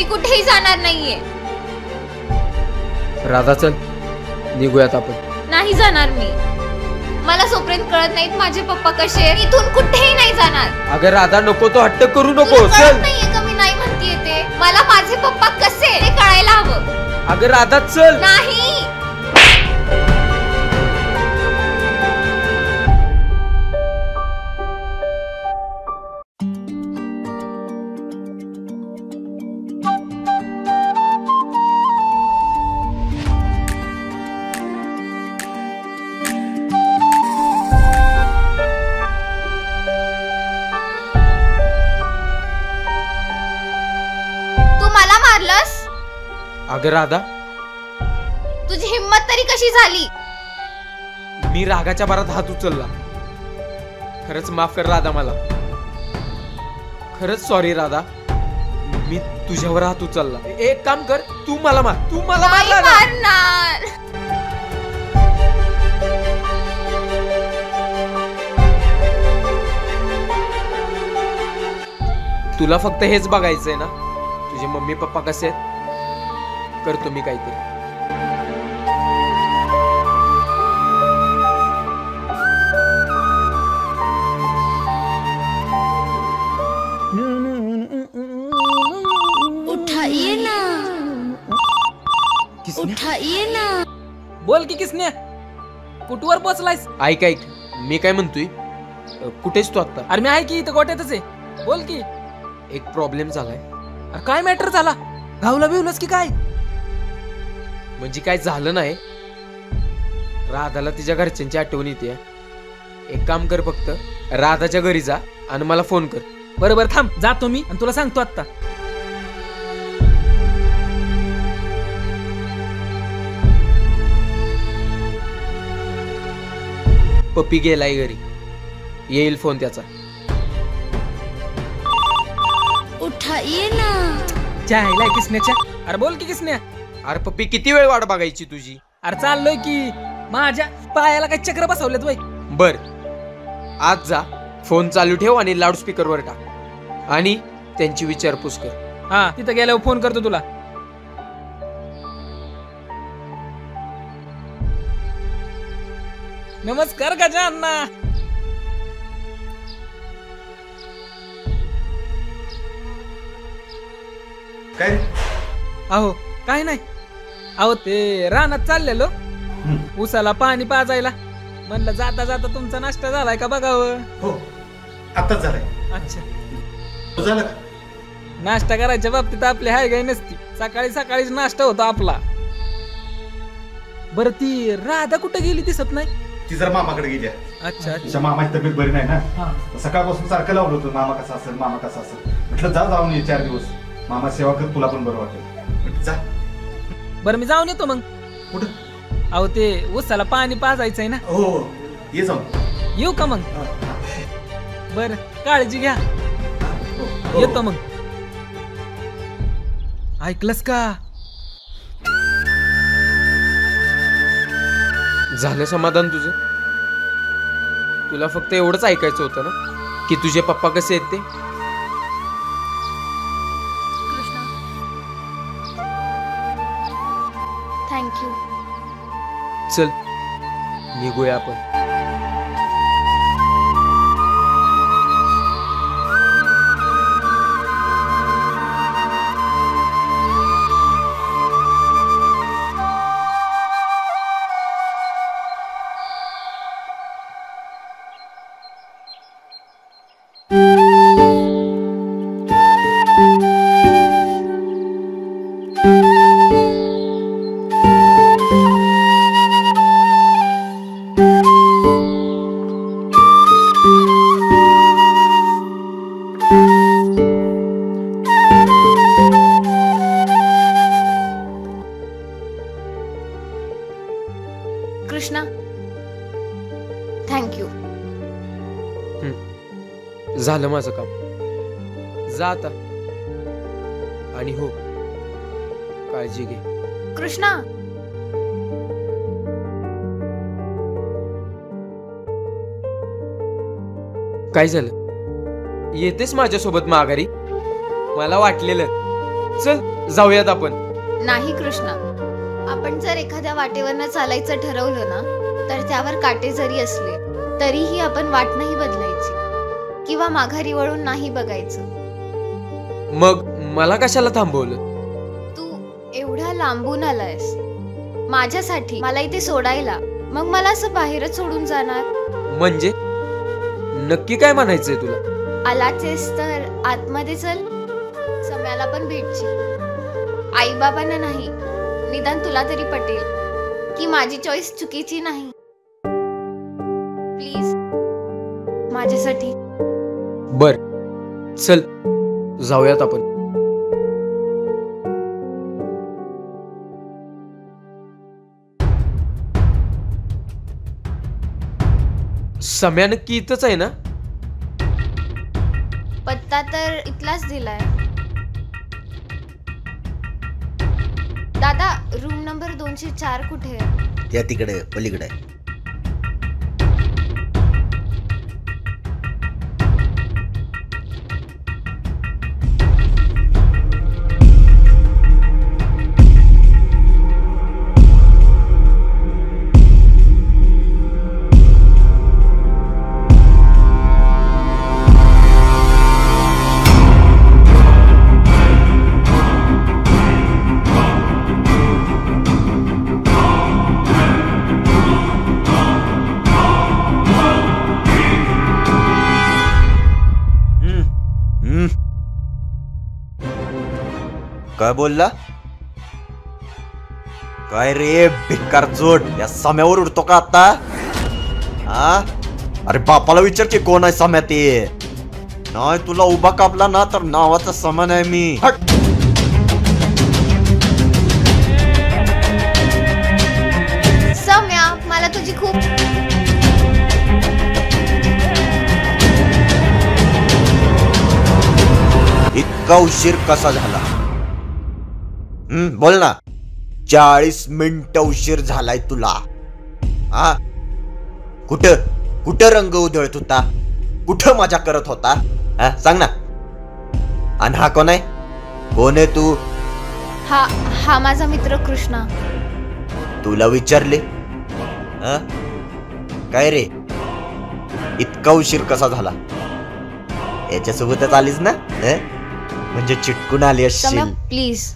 कुठेही जाणार नाहीये. राधा चल निघूयात आपण. नाही जाणार मी. मला जोपर्यंत कळत नाहीत माझे पप्पा कसे आहेत, इथून कुठेही नाही जाणार. अगं राधा नको, तो हट्ट करू नको. तुला चल. कळत नाहीये का मी नाही म्हणतीये ते? मला माझे पप्पा कसे ते कळायला हवं. अगं राधा चल. नाही. अगं राधा, तुझी हिम्मत तरी कशी झाली? मी रागाच्या भरात हात उचलला. खरंच माफ कर राधा मला. खरंच सॉरी राधा, मी तुझ्यावर हात उचलला. एक काम कर, तू मला मार. तू मला मारणार. तुला फक्त हेच बघायचंय ना, तुझे मम्मी पप्पा कसे आहेत? करतो मी काहीतरी. उठाइए ना, उठाइए ना. बोल की किसने कुठवर पोचलायस? ऐक ऐक, मी काय म्हणतोय, कुठेच तू आता? अरे मी आहे की इथं गोट्यातच आहे. बोल की. एक प्रॉब्लेम झालाय. अरे काय मॅटर झाला? गावला बिवलंस की काय? म्हणजे काय झालं नाही, राधाला तिच्या घरच्यांची आठवण येते. एक काम कर, फक्त राधाच्या घरी जा आणि मला फोन कर. बरोबर, थांब जातो मी आणि तुला सांगतो आता. पप्पी गेलाय घरी, येईल फोन त्याचा. उठाइए ना. चायला किसन्याच्या. अरे बोल की किसन्या. अरे पप्पी, किती वेळ वाट बघायची तुझी? अरे चाललोय की. माझ्या पायाला काय चक्र बसवलेत वय. बर, आज जा, फोन चालू ठेव आणि लाऊडस्पीकर वर टाक आणि त्यांची विचारपूस कर. हा, तिथं गेल्यावर फोन करतो तुला. नमस्कार गजानना. काय? अहो काय नाही. अहो ते रानात चाललेलो, उसाला पाणी पाजायला. म्हणलं जाता जाता तुमचा नाश्ता झालाय का बघावं. हो, आताच झालाय. अच्छा, तो झाला का? नाश्ता करायच्या बाबतीत आपली हाय गाय नसती. सकाळी सकाळीच नाश्ता होतो आपला. बरं ती राधा कुठे गेली दिसत नाही? ती जर मामाकडे गेली. अच्छा, तिच्या मामाची तब्येत बरी नाही ना. सकाळपासून सारखं लावलं होतं, मामा कसा असेल, मामा कसा असेल. म्हटलं जा, जाऊन ये 4 दिवस. मामा सेवा कर, तुला पण बरं वाटेल. जा. बरं मी जाऊन येतो मग. कुठं? अहो ते उसाला पाणी पाजायचंय ना. हो, ये जाऊन. येऊ का मग? बर, काळजी घ्या. येतो मग. ऐकलंस का? झालं समाधान तुझं? तुला फक्त एवढंच ऐकायचं होतं ना, की तुझे पप्पा कसे आहेत ते? थँक्यू. चल निघूया आपण. कृष्णा, थँक्यू. झालं माझं काम. जा आता. आणि हो, काळजी घे. कृष्णा, काय झालं? येतेस माझ्यासोबत माघारी? मला वाटलेलं. चल जाऊयात आपण. नाही कृष्णा, आपण जर एखाद्या वाटेवरनं चालायचं ठरवलं ना, तर त्यावर काटे जरी असले तरीही आपण वाट नाही बदलायची किंवा माघारी वळून नाही बघायचं. मग मला कशाला थांबवलं? तू एवढा लांबून आलायस माझ्यासाठी, मला इथे सोडायला, मग मला असं बाहेरच सोडून जाणार? म्हणजे नक्की काय म्हणायचंय तुला? आलाचेस तर आतमध्ये चल, सम्याला पण भेटची. आई बाबांना नाही, निदान तुला तरी पटेल की माझी चॉईस चुकीची नाही. प्लीज माझ्यासाठी. बर चल जाऊयात आपण. सम्या नक्की इथंच आहे ना? पत्ता तर इथलाच दिलाय. दादा, रूम नंबर 204 कुठे आहे? त्या तिकडे पलीकडे आहे. काय बोलला? काय रे भिकार जोड, या सम्यावर उडतो का आता? हा, अरे बापाला विचार की कोण आहे सम्या ते. नाही तुला उभा कापला ना तर नावाचा समान आहे मी. हट. सम्या, मला तुझी खूप इतका उशीर कसा झाला? बोल ना. 40 मिनिटं उशीर झालाय तुला. हा, कुठं कुठं रंग उधळत होता? कुठं मजा करत होता? हा सांग ना. आणि हा कोण आहे? कोण आहे तू? हा माझा मित्र कृष्णा. तुला विचारले? हा? काय रे, इतका उशीर कसा झाला? याच्यासोबतच आलीस ना? म्हणजे चिटकून आली सम्या असशील. प्लीज.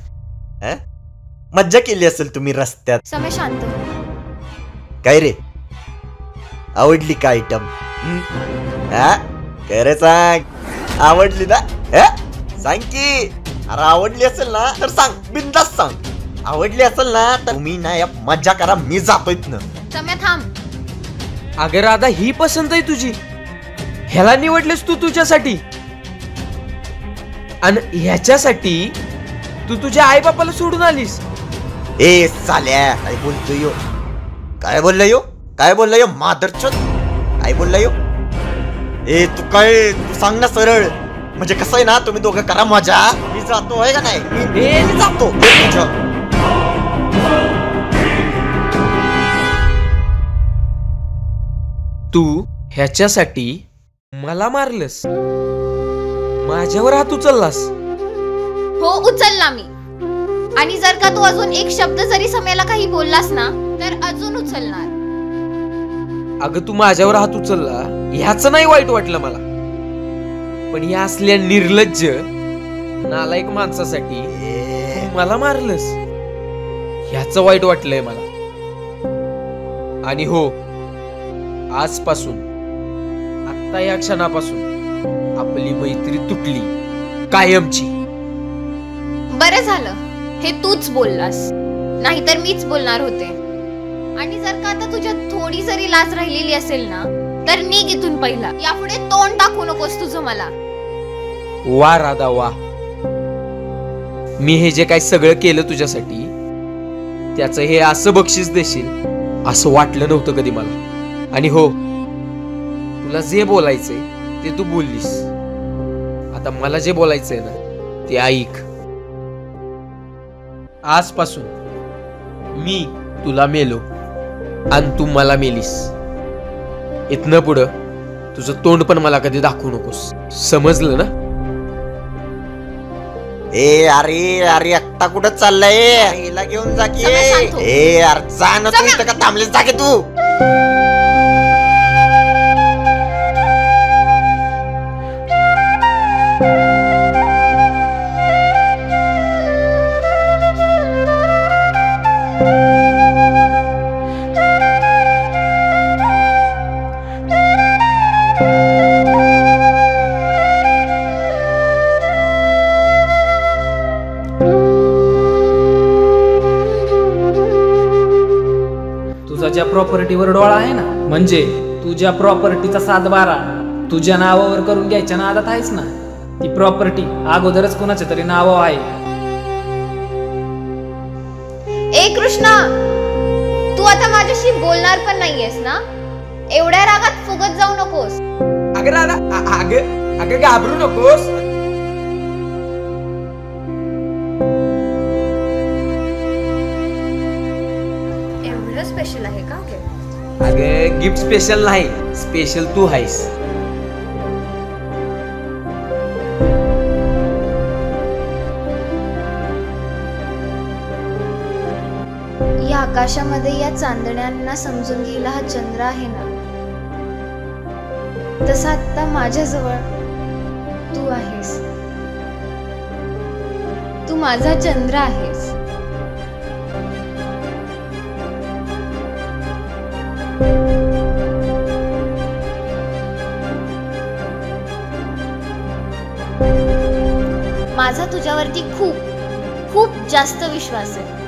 मज्जा केली असेल तुम्ही रस्त्यात. सम्या शांत हो. काय रे, आवडली का आयटम? खरं सांग, आवडली ना? सांग की. अरे आवडली असेल ना तर सांग, बिंदास सांग. आवडली असेल ना तर तुम्ही ना या मज्जा करा, मी जातोय ना. सम्या थांब. अगं राधा, ही पसंत आहे तुझी? ह्याला निवडलेस तू तुझ्यासाठी? आणि ह्याच्यासाठी तू तुझ्या आई बापाला सोडून आलीस? ए साल्या, काय बोलतोय यो? काय बोलला यो? काय बोलला यो मादरचोद? काय बोलला यो? ए तू काय, तू सांग ना सरळ. म्हणजे कसं आहे ना, तुम्ही दोघं करा मजा, मी जातो आहे का नाही? मी जातो. तू ह्याच्यासाठी मला मारलंस, माझ्यावर हात उचललास? हो, उचलला मी. आणि जर का तू अजून एक शब्द जरी सम्याला काही बोललास ना तर अजून उचलणार. अगं तू माझ्यावर हात उचलला ह्याच नाही वाईट वाटलं मला, पण या असल्या निर्लज्ज नालायक माणसासाठी तू मला मारलंस ह्याच वाईट वाटलंय मला. आणि हो, आजपासून, आता या क्षणापासून आपली मैत्री तुटली, कायमची. बरं झालं हे तूच बोललास, नाहीतर मीच बोलणार होते. आणि जर का आता तुझ्यात थोडी जरी लाज राहिलेली असेल ना तर निघ इथून पहिला. यापुढे तोंड टाकू नकोस तुझं मला. वा राधा वा, मी हे जे काही सगळं केलं तुझ्यासाठी त्याचं हे असं बक्षीस देशील असं वाटलं नव्हतं कधी मला. आणि हो, तुला जे बोलायचंय ते तू बोललीस. आता मला जे बोलायचंय ना ते ऐक. आजपासून मी तुला मेलो आणि तू मला मेलीस. इथनं पुढं तुझं तोंड पण मला कधी दाखवू नकोस, समजलं ना? ए अरे अरे एकटा कुठं चाललाय? हिला घेऊन जा की. समय शांत हो. ए अरे जा ना तू, इथं का थांबलीस? जा की तू. तुझा ज्या प्रॉपर्टीवर डोळा आहे ना, म्हणजे तुझ्या प्रॉपर्टीचा 7/12 तुझ्या नावावर करून घ्यायच्या नादात आहेस ना, ती प्रॉपर्टी अगोदरच कोणाच्या तरी नावावर आहे. ए कृष्णा, तू आता माझ्याशी बोलणार पण नाहीयेस ना? एवढ्या रागात फुगत जाऊ नकोस. अगं राधा, अगं घाबरू नकोस. एवढं स्पेशल आहे का? अगं गिफ्ट स्पेशल नाही, स्पेशल तू आहेस. या आकाशामध्ये या चांदण्यांना समजून घ्यायला हा चंद्र आहे ना, तसा आता माझ्याजवळ तू आहेस. तू माझा चंद्र आहेस. माझा तुझ्यावरती खूप खूप जास्त विश्वास आहे.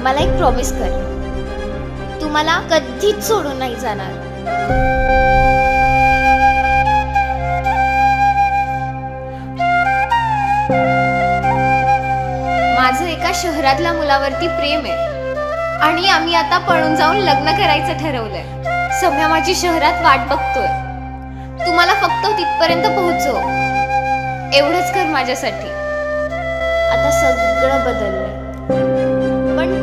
मला एक प्रॉमिस कर, तू मला कधीच सोडून नाही जाणार. माझं एका शहरातल्या मुलावरती प्रेम आहे आणि आम्ही आता पळून जाऊन लग्न करायचं ठरवलंय. सम्या माझी शहरात वाट बघतोय. तू मला फक्त तिथपर्यंत पोहोचव, एवढंच कर माझ्यासाठी. आता सगळं बदललंय, पण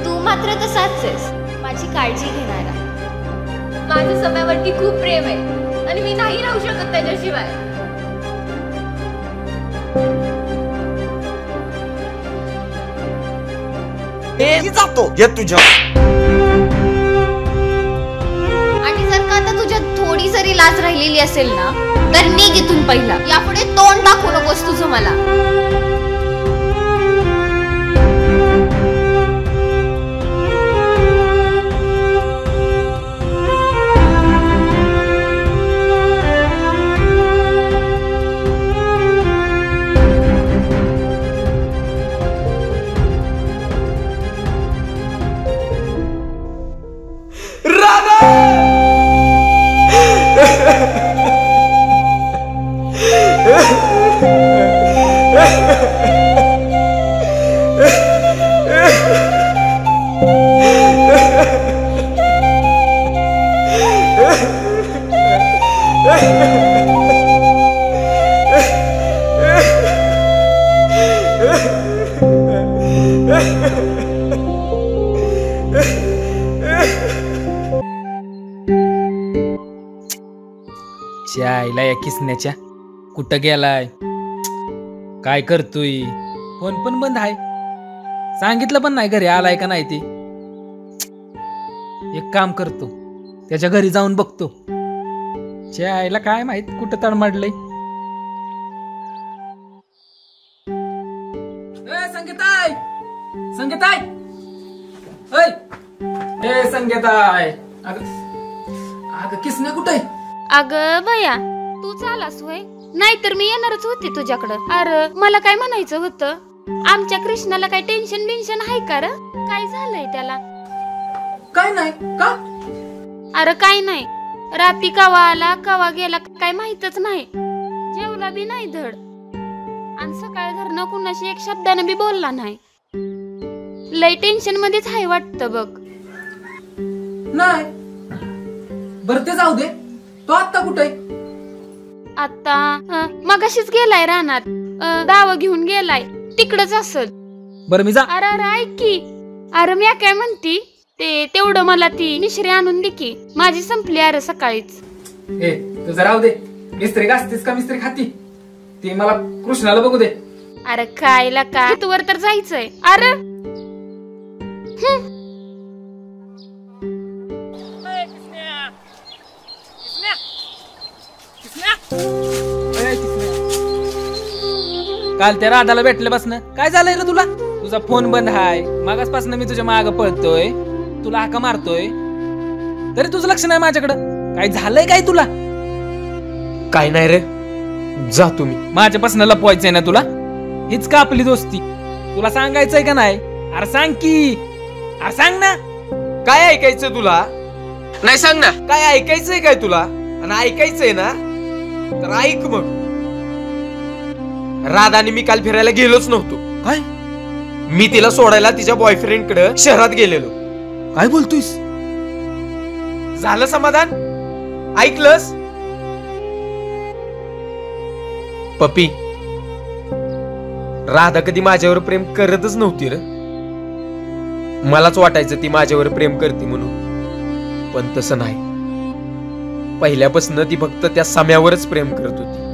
तू मात्र तसाच आहेस, माझी काळजी घेणारा. माझं सम्यावरती खूप प्रेम आहे आणि मी नाही राहू शकत त्याच्याशिवाय. जातो ये तुझ्या. आणि जर का आता तुझ्यात थोडी जरी लाज राहिलेली असेल ना, तर निघ इथून पहिला. यापुढे तोंड दाखवू नकोस तुझं मला. आईला या किसण्याच्या कुठं गेलाय, काय करतोय? फोन पण बंद आहे, सांगितलं पण नाही घरी आलाय का नाही. ते एक काम करतो, त्याच्या घरी जाऊन बघतो. आईला काय माहित कुठं तडमडलंय. संगीताय, संगीताय, संगीताय, अगं किसण्या कुठं आहे? अगं बया, तू चालास होय? नाहीतर मी येणारच होते तुझ्याकडं. अरे मला काय म्हणायचं होतं, आमच्या कृष्णाला काय टेन्शन बिन्शन आहे का रे? काय झालंय त्याला? काय नाही का? अरे काय नाही, रात्री कवा आला कवा गेला काय माहितच नाही. जेवला बी नाही धड, आणि सकाळी घरनं कुणाशी एक शब्दानं बी बोलला नाही. लय टेन्शन मध्येच आहे वाटतं बघ. नाही बरं ते जाऊ दे, तो आता कुठे? आता मगाशीच गेलाय रानात, दावा घेऊन गेलाय, तिकडच असल. बरं मी जा. अरे अरे ऐक की, अरे मी काय म्हणती, ते तेवढं मला ती मिश्री आणून दे की, माझी संपली अरे सकाळीच. ए तुझं राहू दे, मिस्त्री घासतीस का मिस्त्री खाती? ती मला कृष्णाला बघू दे. अरे कायला काय तूवर तर जायचंय. अरे काल त्या राधाला भेटले बसणं काय झालंय रे तुला? तुझा फोन बंद हाय, मागासपासून मी तुझ्या माग पळतोय, तुला हाका मारतोय, तरी तुझं लक्ष नाही माझ्याकडं. काय झालंय काय तुला? काय नाही रे, जा तुम्ही. माझ्यापासून लपवायचंय ना तुला? हीच का आपली दोस्ती? तुला सांगायचंय का नाही? अरे सांग की, अरे सांग ना. काय ऐकायचं तुला? नाही सांग ना, काय ऐकायचंय काय तुला? आणि ऐकायचंय ना तर ऐक मग. राधा आणि मी काल फिरायला गेलोच नव्हतो. काय? मी तिला सोडायला तिच्या बॉयफ्रेंड कडे शहरात गेलेलो. काय बोलतोयस? झालं समाधान? ऐकलंस? पप्पी, राधा कधी माझ्यावर प्रेम करतच नव्हती रे. मलाच वाटायचं ती माझ्यावर प्रेम करते म्हणून, पण तसं नाही. पहिल्यापासून ती फक्त त्या सम्यावरच प्रेम करत होती.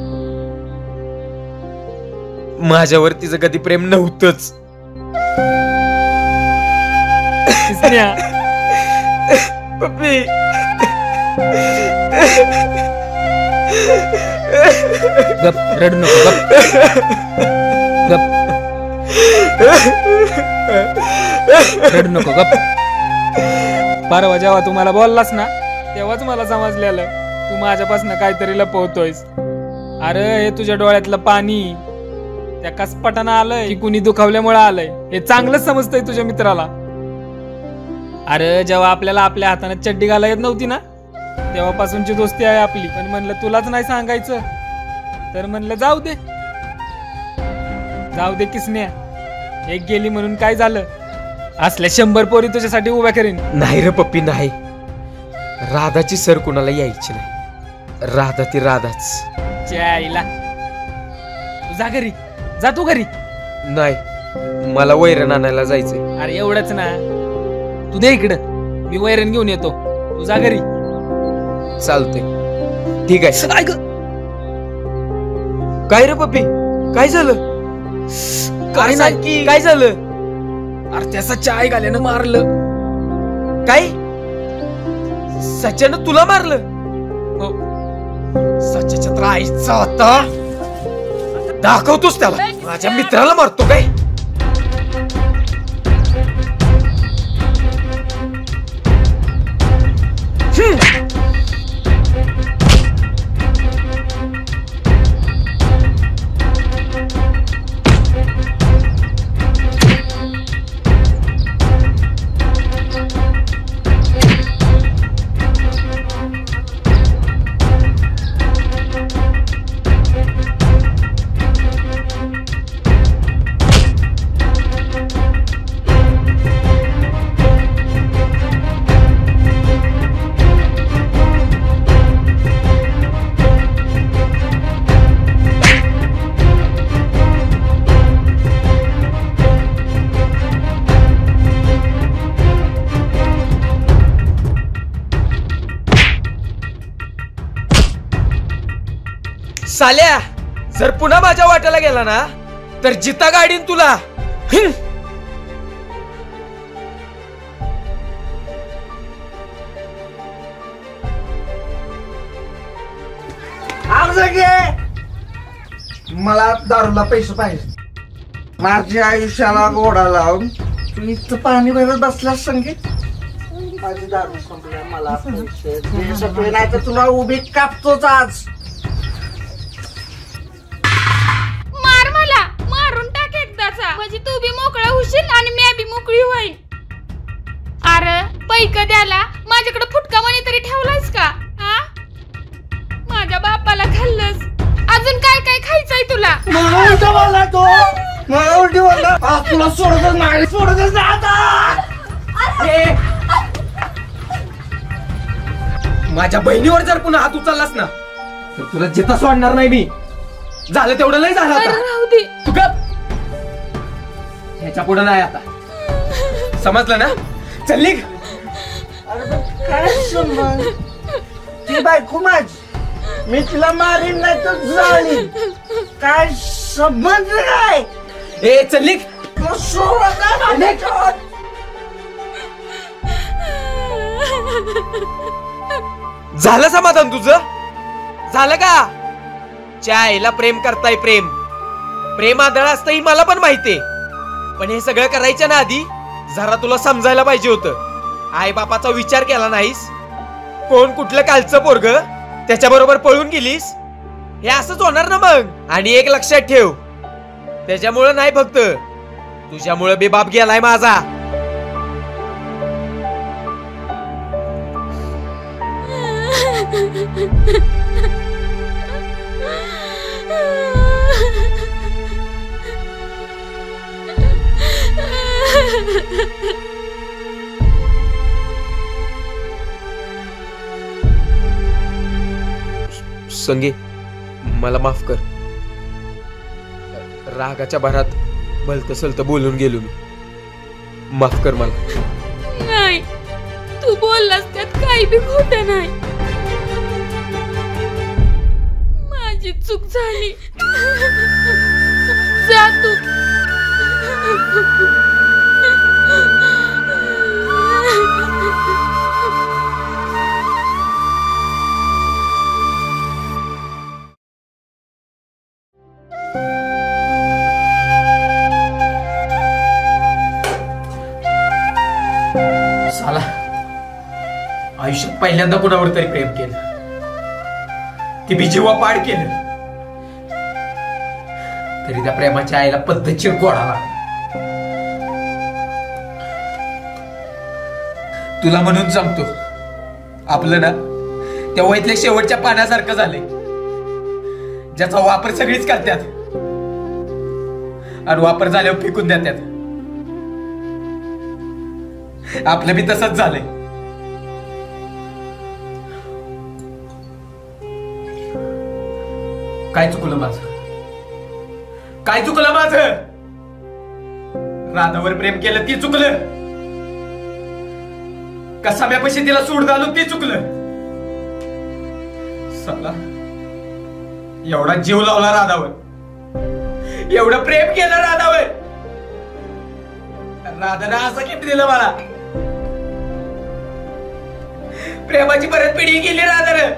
माझ्यावर तिचं कधी प्रेम नव्हतंच. पप्पी, गप, रडू नको, गप, रडू नको, गप. परवा जेव्हा तू मला बोललास ना तेव्हाच मला समजलेलं तू माझ्यापासून काहीतरी लपवतोयस. अरे हे तुझ्या डोळ्यातलं पाणी त्या कसपटानं आलंय की कुणी दुखावल्यामुळे आलंय हे चांगलंच समजतंय तुझ्या मित्राला. अरे जेव्हा आपल्याला आपल्या हाताने चड्डी घाला येत नव्हती ना तेव्हापासूनची दोस्ती आहे आपली. पण म्हणलं तुलाच नाही सांगायचं तर म्हणलं जाऊ दे, जाऊ दे किसन्या. एक गेली म्हणून काय झालं? असल्या 100 पोरी तुझ्यासाठी उभ्या करीन. नाही रे पप्पी, नाही. राधाची सर कुणाला यायची नाही. राधा ती राधाच. चायला तू जा घरी, जा तू घरी. नाही, मला वैरण आणायला जायचंय. अरे एवढंच ना, तू दे इकडं, मी वैरण घेऊन येतो. तू जा घरी. चालतंय, ठीक आहे. काय ग? काय रे पप्पी, काय झालं? काय सांग की, काय झालं? अरे त्याचा चाय घाल्यानं मारलं. काय? सच्यानं तुला मारलं? हो. सच्याच्या तर आईचा होता. दाखवतोस त्याला. माझ्या मित्राला मारतो काय? साल्या, जर पुन्हा माझ्या वाट्याला गेला ना तर जिता गाडीन तुला. मला दारूला पैसे पाहिजे. माझ्या आयुष्याला गोडा लावून तू इथं पाणी भरत बसलास संगीत. माझी दारू संपल्या, मला पैसे दे सगळे, नाही तर तुला उभी कापतोच आज. मार मला, मारून टाक एकदाचा, म्हणजे तू बी मोकळा होशील आणि मी बी मोकळी होईन. अरे पैक द्याला माझ्याकडे फुटका मनी तरी ठेवलायस का? हा, माझ्या बापाला खाल्लंस, अजून काय काय खायचंय तुला? उलट बोलला तो, मला उलटी बोलला. आज तुला सोडतच नाही, सोडतच नाही आता. माझ्या बहिणीवर जर पुन्हा हात उचललास ना तर तुला जिता सोडणार नाही मी. झालं तेवढं नाही झालं अरे आता. राहू दे. तू गप. ह्याच्या पुढे नाही आता, समजलं ना? चल निघ. अरे पण काय संबंध? ती बायको माझी, मी तिला मारीन नाही तर जाळीन. काय संबंध काय ए चल निघ. तो सोडा नाही. झालं समाधान तुझं? झालं का? चायला प्रेम करताय. प्रेम आदळ असतं ही मला पण माहितीये, पण हे सगळं करायच्या ना आधी जरा तुला समजायला पाहिजे होतं. आई बापाचा विचार केला नाहीस, कोण कुठलं कालचं पोरग त्याच्या बरोबर पळून गेलीस. हे असंच होणार ना मग. आणि एक लक्षात ठेव, त्याच्यामुळं नाही फक्त तुझ्यामुळं बेबाप गेलाय माझा. संगे मला माफ कर. रागाच्या भरात भलत सलत बोलून गेलो मी. माफ कर मला. नाही, तू बोललास त्यात काही बी खोटं नाही. माझी चूक झाली. जा तू. साला आयुष्यात पहिल्यांदा कुणावर तरी प्रेम केलं, ते बी जीवा पाड केलं, तरी त्या प्रेमाच्या आईला पद्धतशीर गोडा लागला. तुला म्हणून सांगतो, आपलं ना त्या वयातल्या शेवटच्या पाण्यासारखं झालंय, ज्याचा वापर सगळीच करतात आणि वापर झाल्यावर फेकून देतात. आपलं बी तसंच झालंय. काय चुकलं माझं? काय चुकलं माझं? राधावर प्रेम केलं ती चुकलं, कसाम्यापाशी तिला सूड घालून ती चुकलं. साला एवढा जीव लावला राधावर, एवढं प्रेम केलं राधावर, राधानं असं गिफ्ट दिलं मला. प्रेमाची परत पिढी गेली राधानं.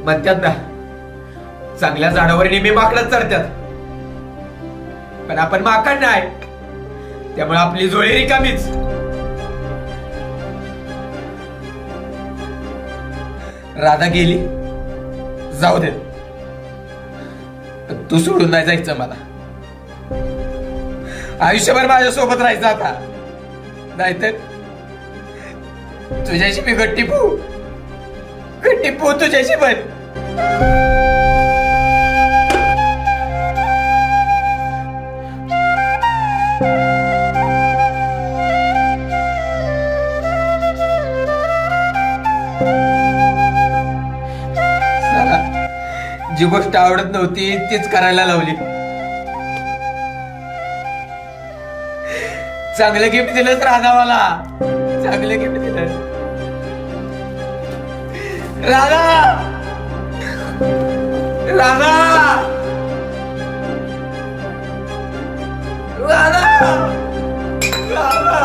म्हणतात ना, चांगल्या झाडावर नेहमी माकडच चढतात, पण आपण माकड नाही, त्यामुळे आपली जोळी रिकामीच. राधा गेली, जाऊ दे, तू सोडून नाही जायचं मला. आयुष्यभर माझ्या सोबत राहायचं आता, नाहीतर तुझ्याशी मी गट्टी पू तुझ्याशी पण. जी गोष्ट आवडत नव्हती तीच करायला लावली. चांगलं गिफ्ट दिलंच राधा मला, चांगलं गिफ्ट दिलं. राधा, राधा, राधा, राधा.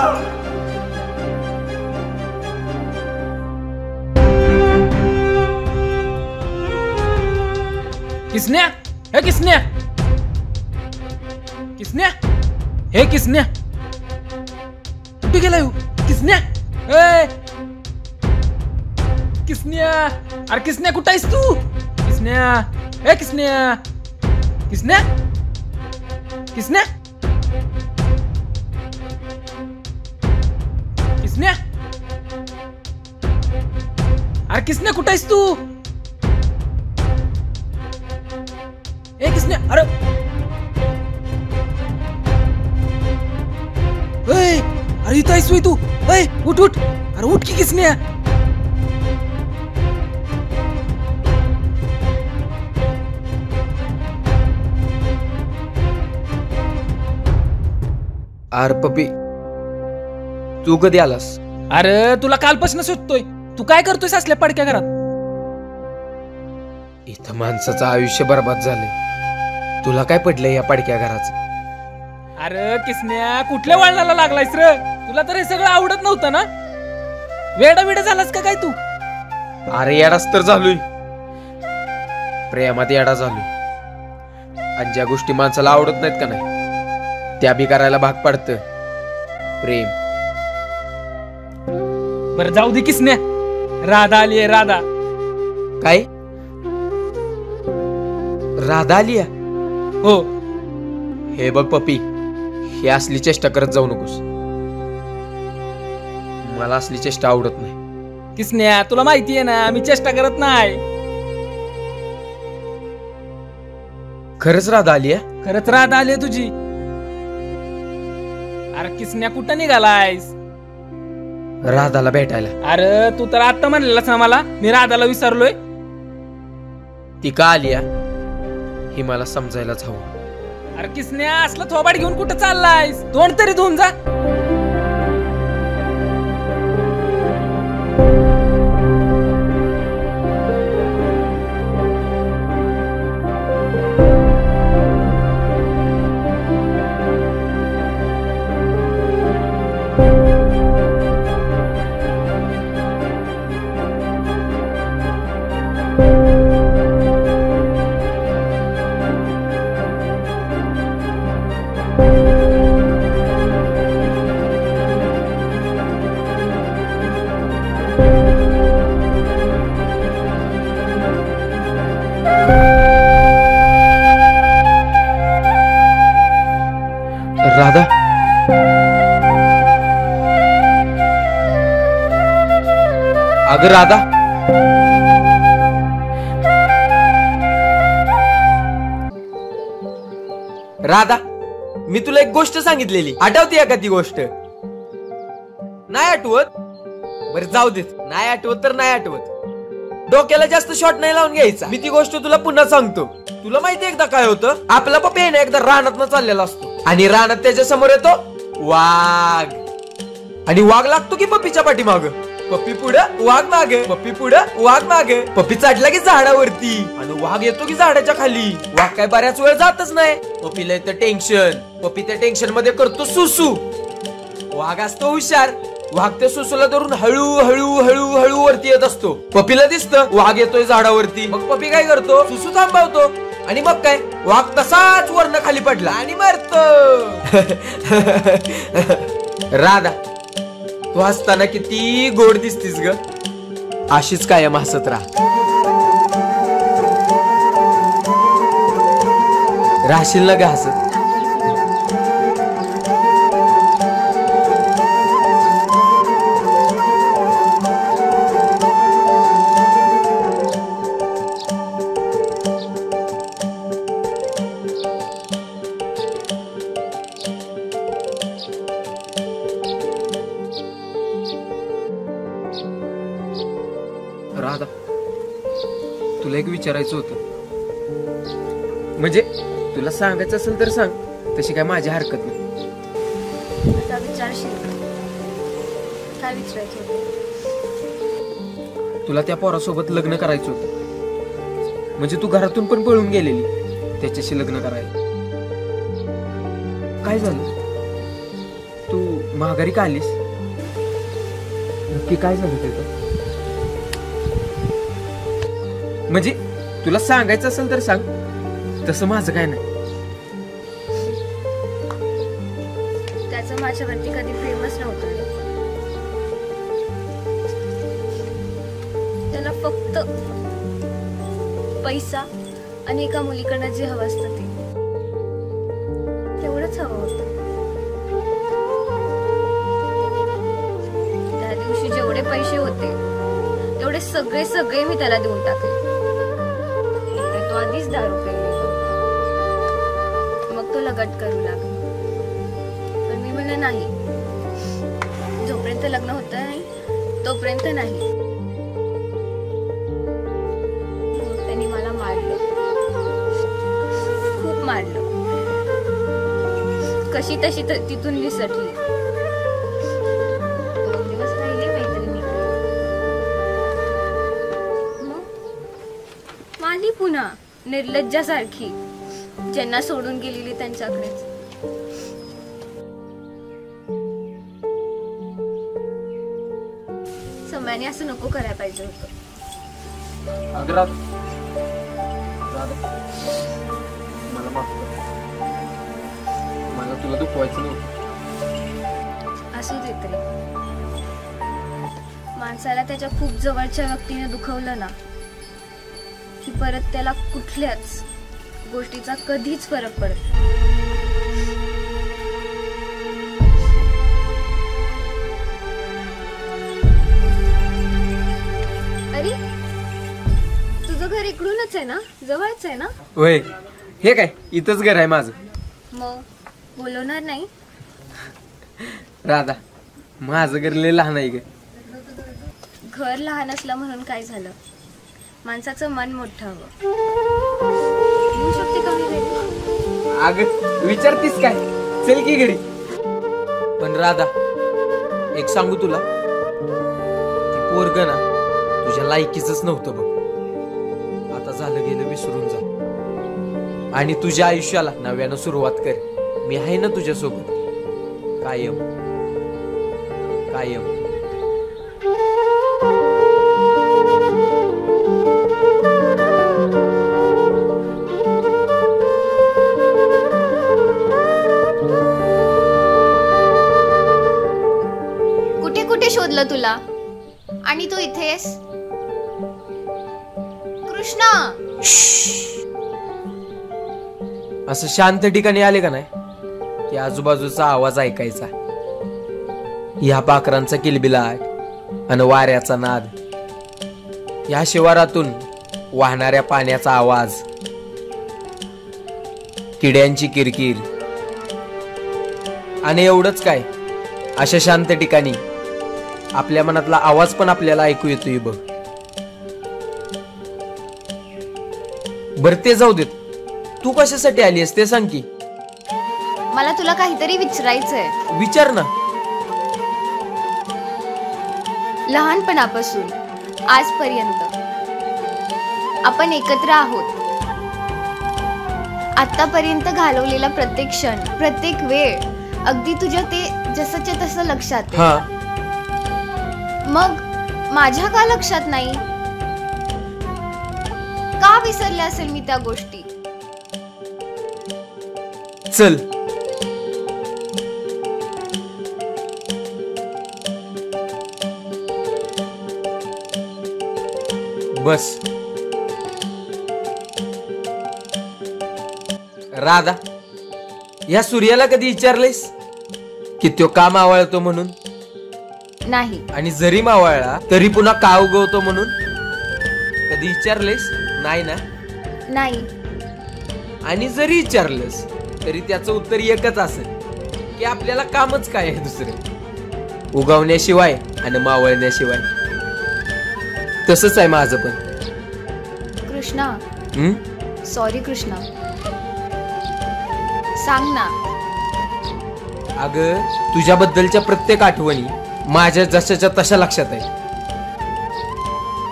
किसन्या, हे किसन्या, किसन्या, हे किसन्या, कुठे गेला येऊ? किसन्या, ए किसन्या, अरे किसन्या कुठं आहेस तू? किसन्या, ए किसन्या, किसन्या, किसन्या, किसन्या, अरे किसन्या कुठं आहेस तू? ए किसन्या, अरे अरे इथं आहेस तू? उठ उठ, अरे उठ की किसन्या. अरे पप्पी, तू कधी आलास? अरे तुला कालपासून सुटतोय, तू काय करतोयस असल्या पडक्या घरात? इथं माणसाचं आयुष्य बर्बाद झालंय. तुला काय पडलंय या पडक्या घराचं? अरे किसन्या, कुठल्या वळणाला लागलायस र? तुला तर हे सगळं आवडत नव्हतं ना? वेडा वेडा झालास का काय तू? अरे येडाच तर झालोय, प्रेमात येडा झालोय. आणि ज्या गोष्टी माणसाला आवडत नाहीत का नाही त्या बी करायला भाग पडतं प्रेम. बरं जाऊ दे किसन्या, राधा आली आहे. राधा काय? राधा आली आहे? हो. हे बघ पपी, हे असली चेष्टा करत जाऊ नकोस. मला असली चेष्टा आवडत नाही. किसन्या, तुला माहितीये ना मी चेष्टा करत नाही. खरंच राधा आली आहे? खरंच राधा आली तुझी. अरे किसन्या, कुठं निघालायस? राधाला भेटायला. अरे तू तर आता म्हणलेलास ना मला, मी राधाला विसरलोय. ती का आली आहे हे मला समजायलाच हवं. अरे किसन्या, असलं थोबाड घेऊन कुठं चाललायस? तोंड तरी धुवून जा. राधा, अगं राधा, राधा, मी तुला एक गोष्ट सांगितलेली, आठवते का ती गोष्ट? नाही आठवत? बरं जाऊ देत, नाही आठवत तर नाही आठवत. डोक्याला जास्त शॉट नाही लावून घ्यायचा. मी ती गोष्ट तुला पुन्हा सांगतो. तुला माहिती एकदा काय होतं? आपला पप्पी आहे ना एकदा रानात चाललेला असतो आणि रानात त्याच्या समोर येतो वाघ, आणि वाघ लागतो की पप्पीच्या पाठीमाग. पप्पी पुढं वाघ मागे, पप्पी पुढं वाघ मागे. पप्पी चढला की झाडावरती आणि वाघ येतो की झाडाच्या खाली. वाघ काय बऱ्याच वेळ जातच नाही. पप्पीला येतं टेन्शन. पप्पी त्या टेन्शन मध्ये करतो सुसू. वाघ असतो हुशार. वाघ त्या सुसूला धरून हळू हळू हळू हळू वरती येत असतो. पप्पीला दिसतं वाघ येतोय झाडावरती. मग पप्पी काय करतो? सुसू थांबवतो आणि मग काय, वाघ तसाच वरनं खाली पडला आणि मरतो. राधा, तू हसताना किती गोड दिसतीस ग. अशीच कायम हसत राहा. राहशील ना ग हसत? राधा, तुला एक विचारायचं होतं. म्हणजे तुला सांगायचं असेल तर सांग, तशी काय माझी हरकत नाही. आता विचारशील काय विचारायचं होतं? तुला त्या पोरासोबत लग्न करायचं होतं. म्हणजे तू घरातून पण पळून गेलेली त्याच्याशी लग्न करायला. काय झालं? तू माघारी का आलीस? नक्की काय झालं तिथं? म्हणजे तुला सांगायचं असेल तर सांग, तसं माझं काय नाही. त्याचं माझ्यावरती कधी प्रेमच नव्हतं. त्याला फक्त पैसा आणि एका मुलीकडनं जे हवं असतं तेवढंच हवं होतं. त्या दिवशी जेवढे पैसे होते तेवढे सगळे मी त्याला देऊन टाकले. तो आधीच दारू प्यायला, मग तो लगट करू लागला. पण मी म्हणलं नाही, जोपर्यंत लग्न होत नाही तोपर्यंत नाही. त्यांनी मला मारलं, खूप मारलं. कशी तशी तिथून विसरली. 2 दिवस राहिले मैत्रिणी. आली पुन्हा निर्लज्जासारखी, ज्यांना सोडून गेलेली त्यांच्याकडेच. सम्याने असं नको करायला पाहिजे होतं. मला माफ कर, मला तुला दुखवायचं नव्हतं. असू देत रे. माणसाला त्याच्या खूप जवळच्या व्यक्तीने दुखवलं ना की परत त्याला कुठल्याच गोष्टीचा कधीच फरक पडत नाही. अरे तुझं घर इकडूनच आहे ना, जवळच आहे ना? होय, हे काय इथंच घर आहे माझं. मग बोलवणार नाही? राधा, माझं घर लय लहान आहे ग. घर लहान असलं म्हणून काय झालं? माणसाचं मन मोठं हवं. येऊ शकते का मी घरी? अगं विचारतीस काय, चल की घरी. पण राधा, एक सांगू तुला, ती पोरग ना तुझ्या लायकीच नव्हतं बघ. आता झालं गेलं विसरून जा आणि तुझ्या आयुष्याला नव्यानं सुरुवात कर. मी आहे ना तुझ्यासोबत कायम कायम. कुठे कुठे शोधलं तुला आणि तू इथेस? कृष्णा, असं शांत ठिकाणी आले का नाही की आजूबाजूचा आवाज ऐकायचा. या पाखरांचा किलबिलाट आणि वाऱ्याचा नाद, या शिवारातून वाहणाऱ्या पाण्याचा आवाज, किड्यांची किरकिर. आणि एवढंच काय, अशा शांत ठिकाणी आपल्या मनातला आवाज पण आपल्याला ऐकू येतोय बघ. बरं ते जाऊ देत, तू कशासाठी आलीस ते सांग की. मला तुला काहीतरी विचारायचंय. विचार ना. लहानपणापासून आजपर्यंत आपण एकत्र आहोत. आतापर्यंत घालवलेला प्रत्येक क्षण, प्रत्येक वेळ अगदी तुझ्या ते जसंच्या तसं लक्षात आहे. मग माझ्या का लक्षात नाही? का विसरले असेल मी त्या गोष्टी? चल बस. राधा, या सूर्याला कधी विचारलेस की तो का मावळतो म्हणून? नाही. आणि जरी मावळला तरी पुन्हा का उगवतो म्हणून? कधी विचारलेस? नाही ना? नाही. आणि जरी विचारलंस तरी त्याचं उत्तर एकच असेल की आपल्याला कामच काय आहे दुसरे, उगवण्याशिवाय आणि मावळण्याशिवाय. तसंच आहे माझं पण. कृष्णा, सॉरी कृष्णा. सांग ना. अगं तुझ्याबद्दलच्या प्रत्येक आठवणी माझ्या जशाच्या तशा लक्षात आहे.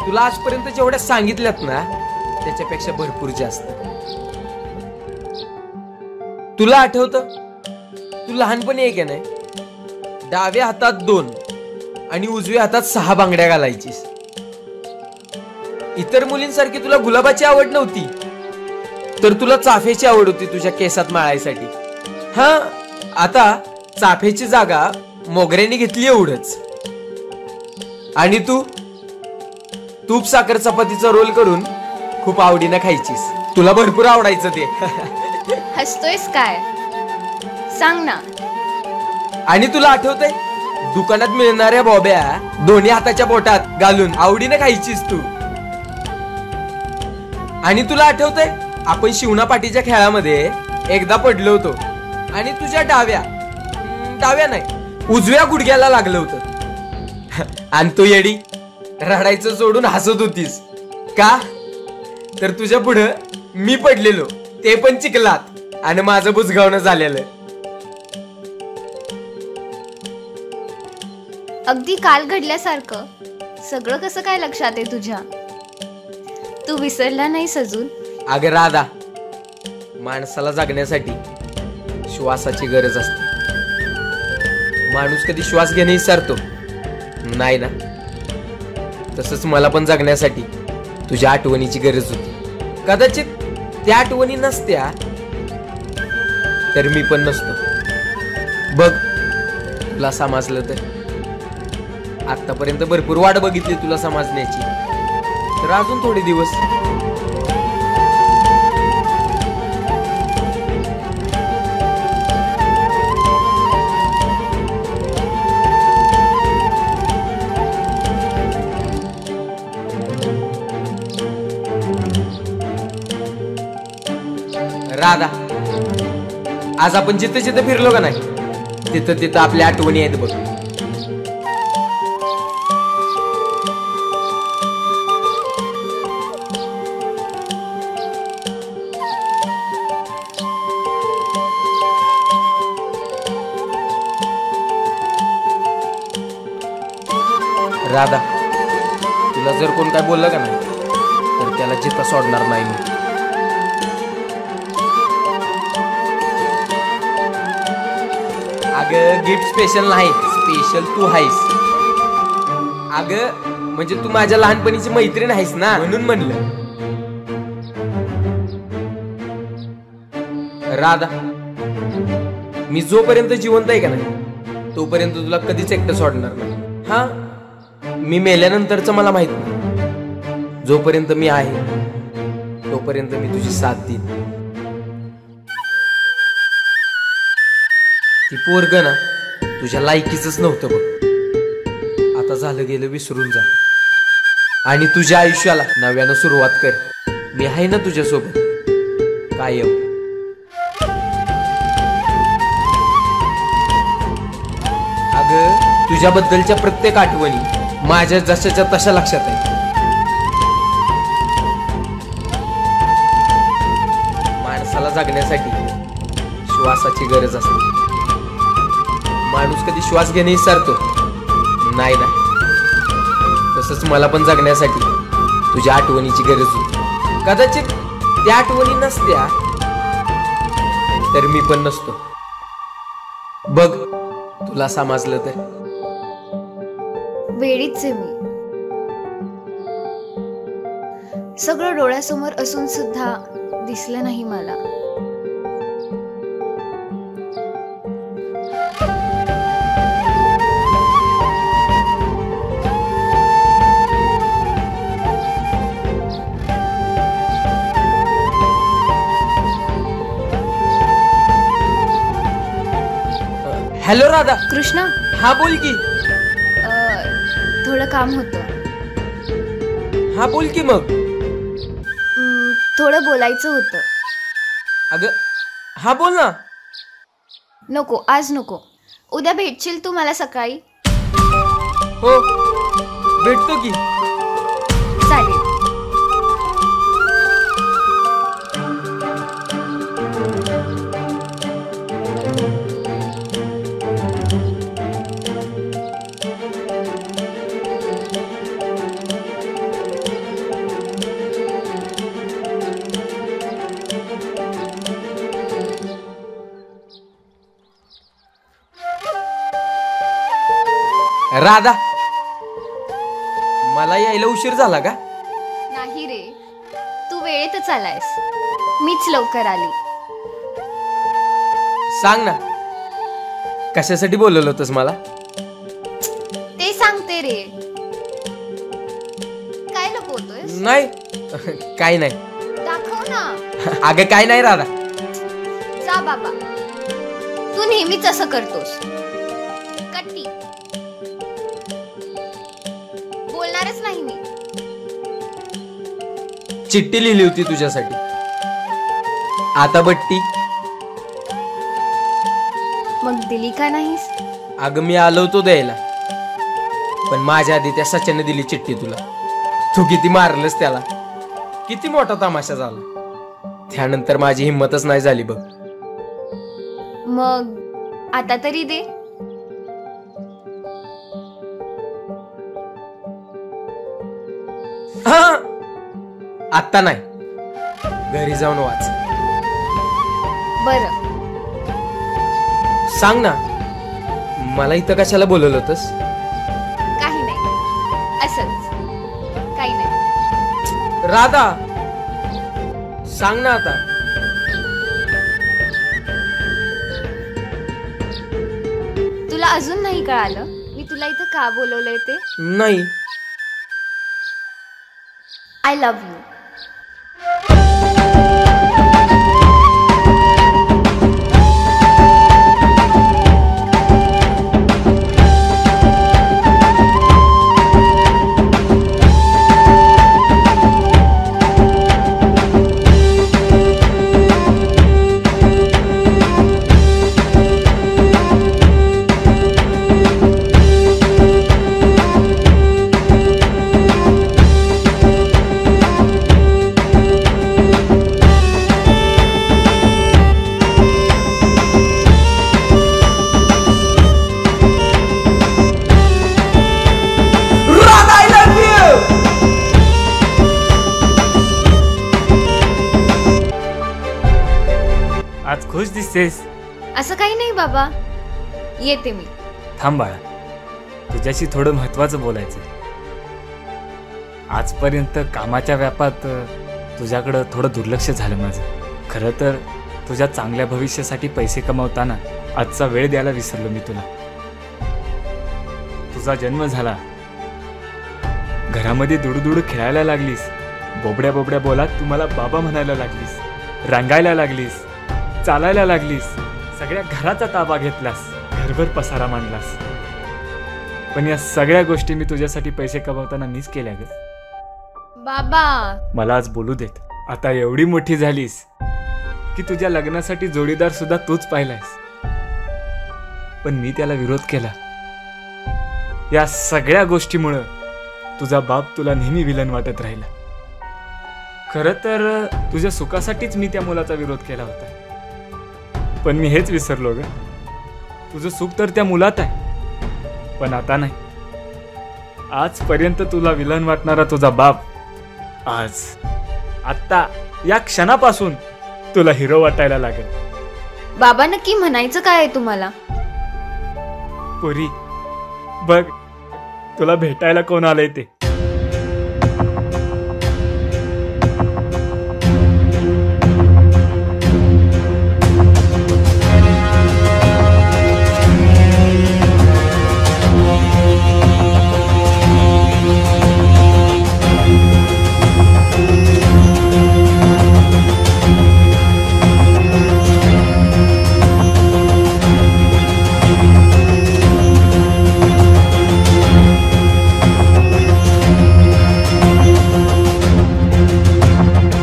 तुला आजपर्यंत जेवढ्या सांगितल्यात ना त्याच्यापेक्षा भरपूर जास्त. तुला आठवतं, तू लहानपणी एक आहे नाही, डाव्या हातात 2 आणि उजव्या हातात 6 बांगड्या घालायचीस. इतर मुलींसारखी तुला गुलाबाची आवड नव्हती, तर तुला चाफ्याची आवड होती तुझ्या केसात माळायसाठी. हा, आता चाफ्याची जागा मोगऱ्याने घेतली एवढंच. आणि तू तूप साखर चपातीचा रोल करून खूप आवडीनं खायचीस. तुला भरपूर आवडायचं ते. हसतोयस काय? सांग ना. आणि तुला आठवतंय, दुकानात मिळणाऱ्या बॉब्या दोन्ही हाताच्या बोटात घालून आवडीनं खायचीस तू. आणि तुला आठवतंय, आपण शिवणा पाटीच्या खेळामध्ये एकदा पडलो होतो आणि तुझ्या डाव्या नाही उजव्या गुडघ्याला लागलं होतं. आणि तू येडी रडायचं सोडून हसत होतीस का? तर तुझ्या पुढं मी पडलेलो, ते पण चिखलात, आणि माझं बुजगावणं झालेलं. अगदी काल घडल्यासारखं सगळं कसं काय लक्षात आहे तुझ्या? तू विसरला नाहीस अजून? अगं राधा, माणसाला जगण्यासाठी श्वासाची गरज असते. माणूस कधी श्वास घेणे विसरतो नाही ना? तसंच मला पण जगण्यासाठी तुझ्या आठवणीची गरज होती. कदाचित त्या आठवणी नसत्या तर मी पण नसतो. बघ, तुला समजलं तर. आतापर्यंत भरपूर वाट बघितली तुला समजण्याची, तर अजून थोडे दिवस. राधा, आज आपण जिथं जिथं फिरलो का नाही, तिथं तिथं आपल्या आठवणी आहेत बघ. राधा, तुला जर कोण काय बोललं का नाही तर त्याला जिथं सोडणार नाही मी. अगं, गिफ्ट स्पेशल नाही, स्पेशल तू आहेस. अगं म्हणजे तू माझ्या लहानपणीची मैत्रीण आहेस ना, म्हणून म्हणलं. राधा, मी जोपर्यंत जिवंत आहे का नाही तोपर्यंत तुला कधीच एकटं सोडणार नाही. हा, मी मेल्यानंतरच मला माहित नाही. जोपर्यंत मी आहे तोपर्यंत मी तुझी साथ देईन. ती पोरग ना तुझ्या लायकीच नव्हतं बघ. आता झालं गेलं विसरून जा आणि तुझ्या आयुष्याला नव्यानं सुरुवात कर. मी आहे ना तुझ्यासोबत कायम. अगं, तुझ्याबद्दलच्या प्रत्येक आठवणी माझ्या जशाच्या तशा लक्षात आहे. माणसाला जगण्यासाठी श्वासाची गरज असते. माणूस कधी श्वास घेणे विसरतो नाही ना? तसंच मला पण जगण्यासाठी तुझ्या आठवणीची गरज होती. कदाचित त्या आठवणी नसत्या तर मी पण नसतो. बघ, तुला समजलं तर. वेळीच आहे मी. सगळं डोळ्यासमोर असून सुद्धा दिसलं नाही मला. हॅलो राधा. कृष्णा, हा बोल की. थोडं काम होतं. हा बोल की मग. थोडं बोलायचं होतं. अगं, हा बोल ना. नको, आज नको. उद्या भेटशील तू मला सकाळी? हो, भेटतो की. चालेल. राधा, मला यायला उशीर झाला का? नाही रे, तू वेळेतच आलायस. मीच लवकर आली. सांग ना, कशासाठी बोलवलं होतंस मला? ते सांगते रे. काय लपवतोयस? नाही, काय नाही. दाखव ना. अगं, काय नाही राधा. जा बाबा, तू नेहमीच असं करतोस. कट्टी. बोलणारच नाही मी. चिठ्ठी लिहिली होती तुझ्यासाठी. आता बट्टी. मग दिली का नाहीस? अगं, मी आलो होतो द्यायला, पण माझ्या आधी त्या सच्याने दिली चिठ्ठी तुला. तू किती मारलंस त्याला. किती मोठा तमाशा झाला. त्यानंतर माझी हिंमतच नाही झाली बघ. मग आता तरी दे. हा, आत्ता नाही, घरी जाऊन वाच. बरं, सांग ना, मला इथं कशाला बोलवलं होतंस? काही नाही, असंच काही नाही. राधा, सांग ना आता. तुला अजून नाही कळालं मी तुला इथं का बोलवलंय ते? नाही. I love you. आज खुश दिसतेस. असं काही नाही बाबा, येते मी. थांब बाळा, तुझ्याशी थोडं महत्वाचं बोलायचं. आजपर्यंत कामाच्या व्यापात तुझ्याकडं थोडं दुर्लक्ष झालं माझं. खरं तर तुझ्या चांगल्या भविष्यासाठी पैसे कमवताना आजचा वेळ द्यायला विसरलो मी तुला. तुझा जन्म झाला, घरामध्ये दुडूदुडू खेळायला लागलीस, बोबड्या बोबड्या बोलात तुम्हाला बाबा म्हणायला लागलीस, रंगायला लागलीस, चालायला लागलीस, सगळ्या घराचा ताबा घेतलास, घरभर पसारा मांडलास. पण या सगळ्या गोष्टी मी तुझ्यासाठी पैसे कमवताना मीच केल्या ग. बाबा, मला आज बोलू देत. आता एवढी मोठी झालीस की तुझ्या लग्नासाठी जोडीदार सुद्धा तूच पाहिलायस, पण मी त्याला विरोध केला. या सगळ्या गोष्टीमुळं तुझा बाप तुला नेहमी विलन वाटत राहिला. खरं तर तुझ्या सुखासाठीच मी त्या मुलाचा विरोध केला होता, पण मी हेच विसरलो ग. तुझं सुख तर त्या मुलात आहे, पण आता नाही. आजपर्यंत तुला विलन वाटणारा तुझा बाप आज, आत्ता, या क्षणापासून तुला हिरो वाटायला लागेल. बाबा नक्की म्हणायचं काय आहे तुम्हाला? पुरी बघ, तुला भेटायला कोण आलंय ते.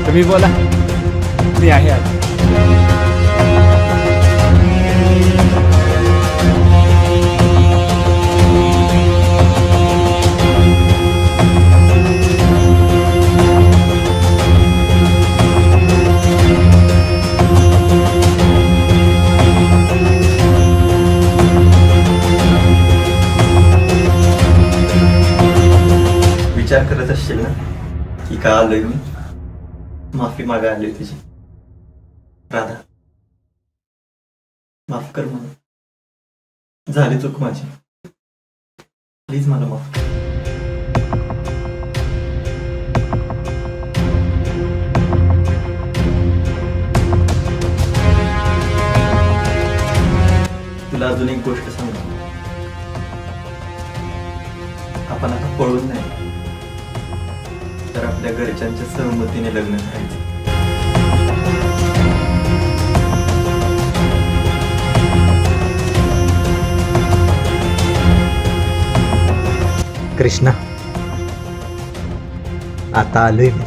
तुम्ही बोला, मी आहे आज. विचार करत असशील ना की का आलोय मी. माफी मागा आली तुझी. राधा, माफ कर मला. झाली चूक माझी, प्लीज मला माफ कर. तुला अजून एक गोष्ट सांगतो. आपण आता पळून नाही, तर आपल्या घरच्यांच्या सहमतीने लग्न करायचं. कृष्णा, आता आलोय मी.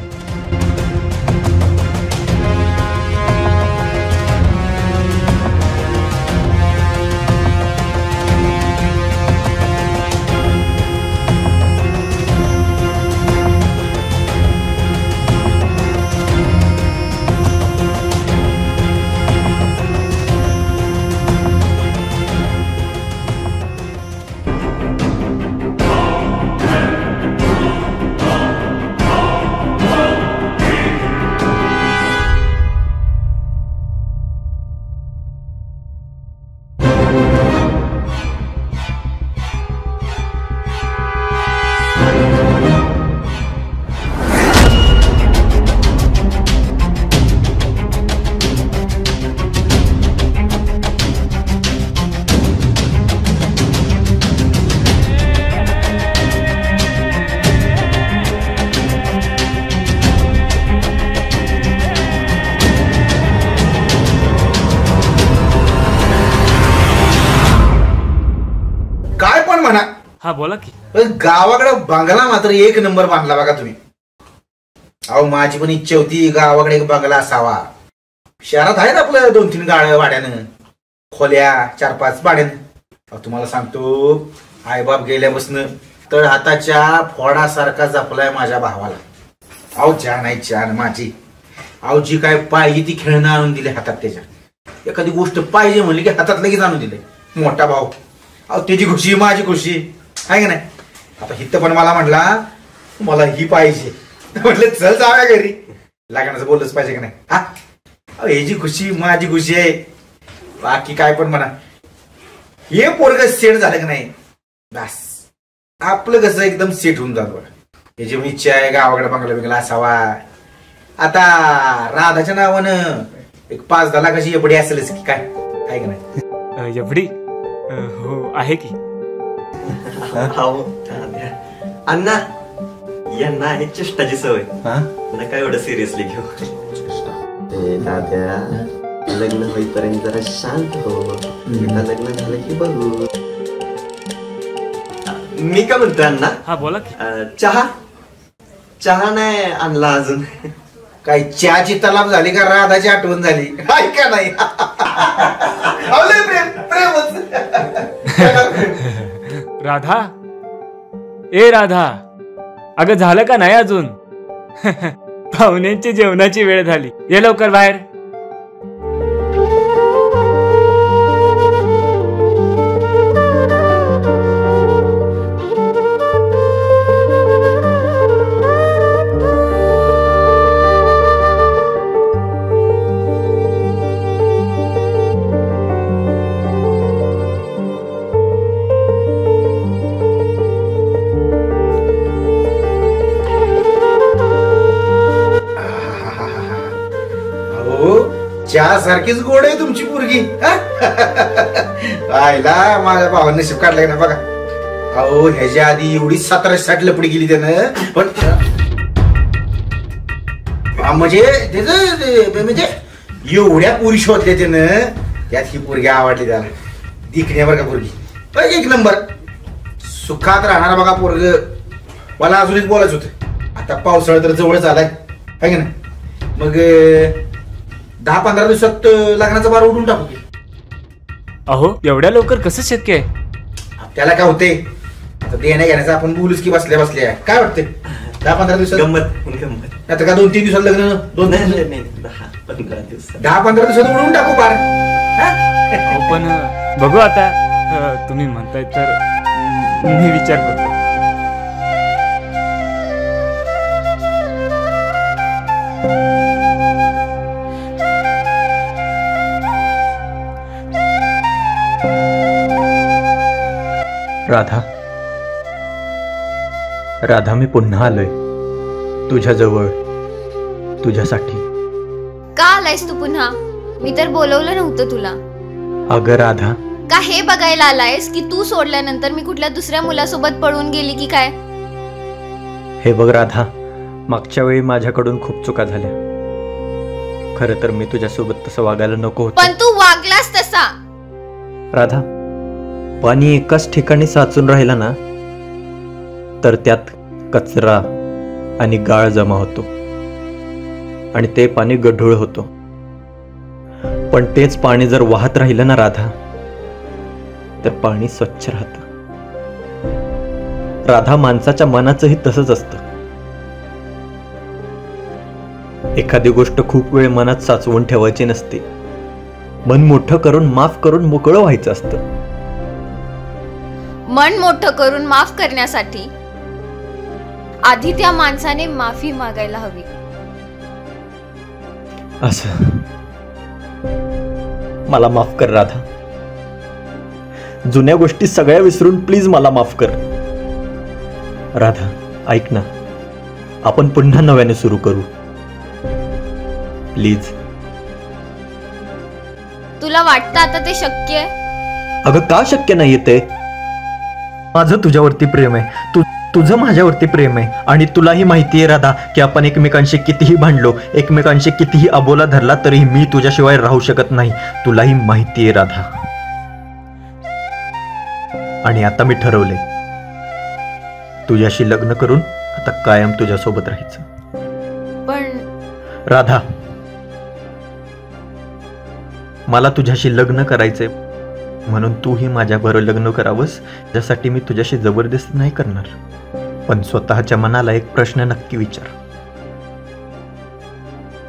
हा बोला की. पण गावाकडे बंगला मात्र एक नंबर बांधला बघा तुम्ही. अहो माझी पण इच्छा होती गावाकडे एक बंगला असावा. शहरात आहेत आपलं 2-3 गाड्या भाड्यानं, खोल्या 4-5 भाड्यानं. तुम्हाला सांगतो आईबाप गेल्यापासून तळ हाताच्या फोडासारखा जपलाय माझ्या भावाला. अहो छान आहे छान माझी. अहो जी काय पाहिजे ती खेळणं आणून दिले हातात त्याच्या. एखादी गोष्ट पाहिजे म्हणली की हातात लगेच आणून दिले मोठा भाऊ. अहो त्याची खुशी माझी खुशी आहे की नाही. आता हिथं पण मला म्हटला मला ही पाहिजे. म्हटलं चल जाऊया घरी. लग्नाचं बोललंच पाहिजे की नाही. हा अहो ह्याची खुशी माझी खुशी आहे. बाकी काय पण म्हणा हे पोरग सेट झालं की नाही बस आपलं कसं एकदम सेट होऊन जातो. याची पण इच्छा आहे गावाकडे बंगला बिंगला असावा. आता राधाच्या नावानं एक 5-10 लाखाची एवढी असेलच की काय आहे की नाही. एवढी हो आहे की. अण्णा यांना आहे चेष्टाची सवय ना काय एवढं सिरियसली घेऊ. दाद्या लग्न होईपर्यंत जरा शांत हो. लग्न झालं की बघू. मी काय म्हणतो अण्णा. हा बोला की. चहा नाही आणला अजून. काय चहाची तलाब झाली का राधाची आठवण झाली आहे का नाही. राधा ए राधा अगं झालं का नाही अजून. पाहुण्यांची जेवणाची वेळ झाली. ये लवकर बाहेर. चहा सारखीच गोड आहे तुमची पोरगी. आईला माझ्या भावानं नशीब काढलाय ना बघा. अहो ह्याच्या आधी एवढी 17-60 लपडी गेली त्यानं. पण म्हणजे त्याच म्हणजे एवढ्या पोरी शोधल्या त्यानं त्यात ही पोरगी आवडली त्याला. दिखण्यावर का पोरगी एक नंबर. सुखात राहणार बघा पोरग. मला अजून एक बोलायचं होतं. आता पावसाळा तर जवळच आलाय है की नाही. मग 10-15 दिवसात लग्नाचा बार उडून टाकू की. अहो एवढ्या लवकर कसं शक्य आहे. त्याला काय होते आता देण्या घेण्याचं आपण बोलूच की बसल्या बसल्या. काय वाटते 10-15 दिवसात गंमत आता का 2-3 दिवसात लग्न. 10-15 दिवसात 10-15 दिवसात उडून टाकू बार. पण बघू आता तुम्ही म्हणताय तर मी विचार करतो. राधा मी पुन्हा आलोय तुझ्याजवळ तुझ्यासाठी. का आलायस तू पुन्हा. मी तर बोलवलं नव्हतं तुला. अगं राधा का हे बघायला आलायस की तू सोडल्यानंतर मी कुठल्या दुसऱ्या मुलासोबत पळून गेली की काय. हे बघ राधा मागच्या वेळी माझ्याकडून खूप चुका झाल्या. खरं तर मी तुझ्यासोबत तसं वागायला नको होतं. पण तू वागलास तसा. राधा पाणी एकाच ठिकाणी साचून राहिला ना तर त्यात कचरा आणि गाळ जमा होतो आणि ते पाणी गढूळ होतो. पण तेच पाणी जर वाहत राहिलं ना राधा तर पाणी स्वच्छ राहतं. राधा माणसाच्या मनाचंही तसंच असतं. एखादी गोष्ट खूप वेळ मनात साचवून ठेवायची नसते. मन मोठं करून माफ करून मोकळं व्हायचं असतं. मन मोठं करून माफ करण्यासाठी आधी त्या माणसाने माफी मागायला हवी. असं मला माफ कर राधा. जुन्या गोष्टी सगळ्या विसरून प्लीज मला माफ कर. राधा ऐक ना आपण पुन्हा नव्याने सुरू करू प्लीज. तुला वाटतं आता ते शक्य आहे. अगं का शक्य नाहीये ते. माझं तुझ्यावरती प्रेम आहे. तुझं माझ्यावरती प्रेम आहे आणि तुलाही माहिती आहे राधा की आपण एकमेकांशी कितीही भांडलो एकमेकांशी कितीही अबोला धरला तरीही मी तुझ्याशिवाय राहू शकत नाही. तुलाही माहिती आहे राधा. आणि आता मी ठरवले तुझ्याशी लग्न करून आता कायम तुझ्यासोबत राहायचं. पण राधा, मला तुझ्याशी लग्न करायचंय म्हणून तूही माझ्याबरोबर लग्न करावंस त्यासाठी मी तुझ्याशी जबरदस्ती नाही करणार. पण स्वतःच्या मनाला एक प्रश्न नक्की विचार.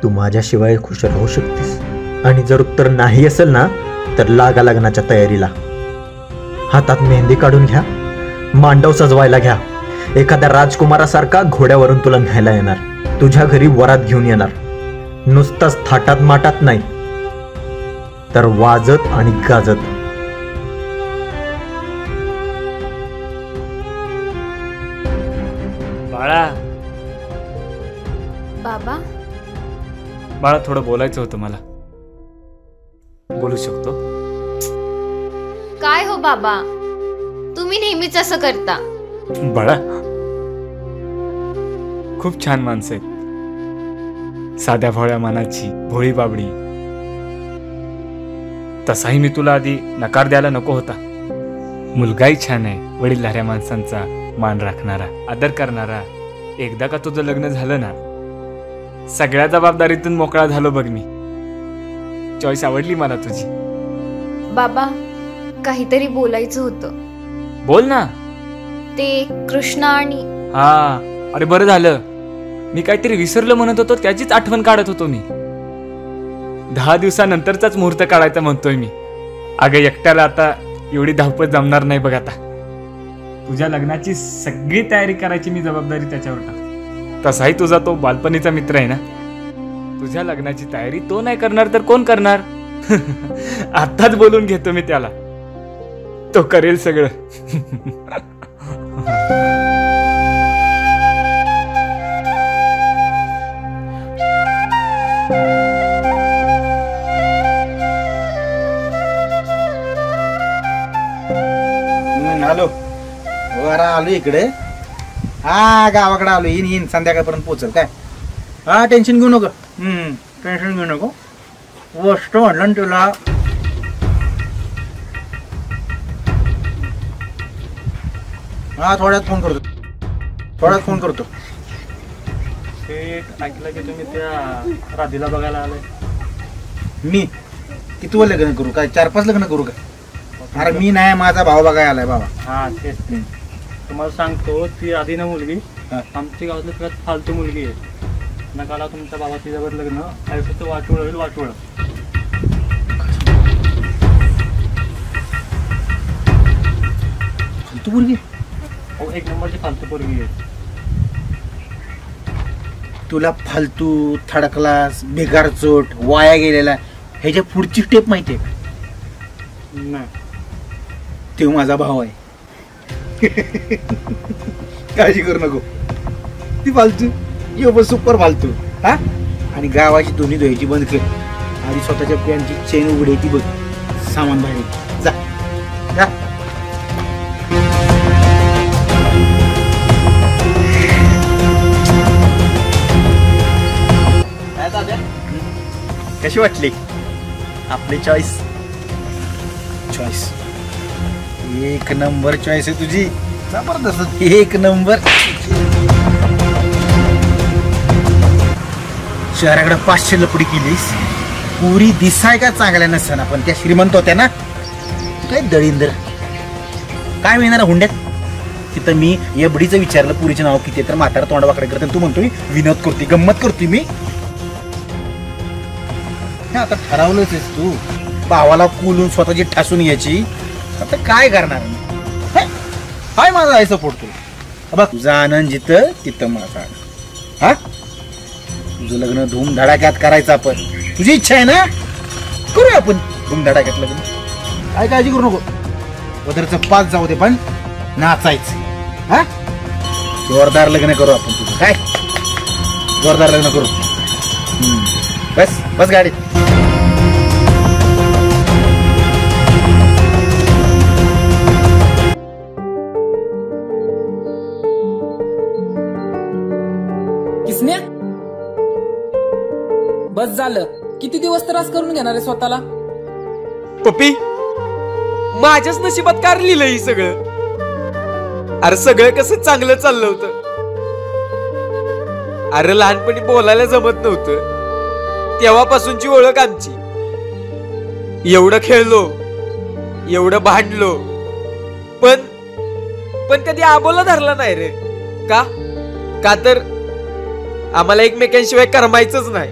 तू माझ्याशिवाय खुश राहू शकतेस? आणि जर उत्तर नाही असेल ना तर लागा लग्नाच्या तयारीला. हातात मेहंदी काढून घ्या, मांडव सजवायला घ्या. एखाद्या राजकुमारासारखा घोड्यावरून तुला न्यायला येणार, तुझ्या घरी वरात घेऊन येणार. नुसताच थाटात माटात नाही तर वाजत आणि गाजत. बाळा, बाबा, बाळा थोडं बोलायचं होतं मला. बोलू शकतो? काय हो बाबा, तुम्ही नेहमीच असं करता. बाळा, खूप छान माणसं आहेत, साध्या भोळ्या मनाची भोळी बाबडी. तसाही मी तुला आधी नकार द्यायला नको होता. मुलगाही छान आहे, वडीलधाऱ्या माणसांचा मान राखणारा, आदर करणारा. एकदा का तुझं लग्न झालं ना, सगळ्या जबाबदारीतून मोकळा झालो बघ मी. चॉईस आवडली मला तुझी. बाबा, काहीतरी बोलायचं होतं. बोल ना. ते कृष्णा आणि हा, अरे बरं झालं, मी काहीतरी विसरलं म्हणत होतो, त्याचीच आठवण काढत होतो मी. 10 दिवसानंतरचाच मुहूर्त काढायचा म्हणतोय मी. अगं एकट्याला आता एवढी धावपळ जमणार नाही बघ. आता तुझ्या लग्नाची सगळी तयारी करायची मी जबाबदारी त्याच्यावर टाकतो. तसाही तुझा तो बालपणीचा मित्र आहे ना. तुझ्या लग्नाची तयारी तो नाही करणार तर कोण करणार? आताच बोलून घेतो मी त्याला, तो करेल सगळं. आलो वरा आलो इकडे. हा, गावाकडे आलो. येईन संध्याकाळपर्यंत पोहोचल काय. हा, टेन्शन घेऊ नको. टेन्शन घेऊ नको. गोष्ट म्हणलं ना तुला. हा, थोड्यात फोन करतो. ऐकलं की तुम्ही त्या राधीला बघायला आलाय. मी किती लग्न करू काय? 4-5 लग्न करू काय? अरे मी नाही, माझा भाऊ बघायला आलाय बाबा. हा, तेच तुम्हाला सांगतो, ती आधी ना मुलगी आमच्या गावातली सगळ्यात फालतू मुलगी आहे. नकाला तुमच्या बाबा तिच्यावर लग्न, आयुष्याचं वाटोळ होईल, वाटोळ. फालतू मुलगी? हो, 1 नंबरची फालतू पोरगी आहे. तुला फालतू, थर्ड क्लास, बेकार चोट, वाया गेलेला ह्याच्या पुढची स्टेप माहितीये का? नाही. तो माझा भाऊ आहे. काळजी करू नको. ती फालतू यो बस सुपर फालतू. हा, आणि गावाची दोन्ही धुवायची बंद कर. आधी स्वतःच्या पॅन्टची चेन उघडी ती बघ. सामान बाहेर जा. कशी वाटली आपली चॉईस? 1 नंबर चॉईस आहे तुझी. जबरदस्त, 1 नंबर. शहराकडे 500 लपडी केलीस. पुरी दिसाय का चांगल्या नसताना, पण त्या श्रीमंत होत्या ना. काय दळींदर काय मिळणार हुंड्यात? तिथं मी एबडीचं विचारलं पुरीचे नाव किती, तर म्हातारा तोंड वाकडे करते. तू म्हणतोय विनोद करते, गंमत करते मी. आता ठरवलंच तू भावाला कुलून स्वतःची ठासून यायची. आता काय करणार? हाय, माझा आहे सपोर्ट तुला. बघ, तुझा आनंद जिथं तिथं माझा. हा, तुझं लग्न धूमधडाक्यात करायचं आपण. तुझी इच्छा आहे ना, करूया आपण धूमधडाक्यात लग्न. काय काळजी करू नको. वदरचं 5 जाऊ दे, पण नाचायचं. हा, जोरदार लग्न करू आपण तुझं. काय जोरदार लग्न करू. बस गाडीत. किसन्या, बस झालं. किती दिवस त्रास करून घेणार आहे स्वतःला? पप्पी, माझ्याच नशिबात कार लिहिलंय सगळं. अरे सगळं कसं चांगलं चाललं होतं. अरे लहानपणी बोलायला जमत नव्हतं, तेव्हापासूनची ओळख आमची. एवढं खेळलो, एवढं भांडलो, पण कधी आबोला धरला नाही रे. का तर आम्हाला एकमेकांशिवाय करमायचंच नाही.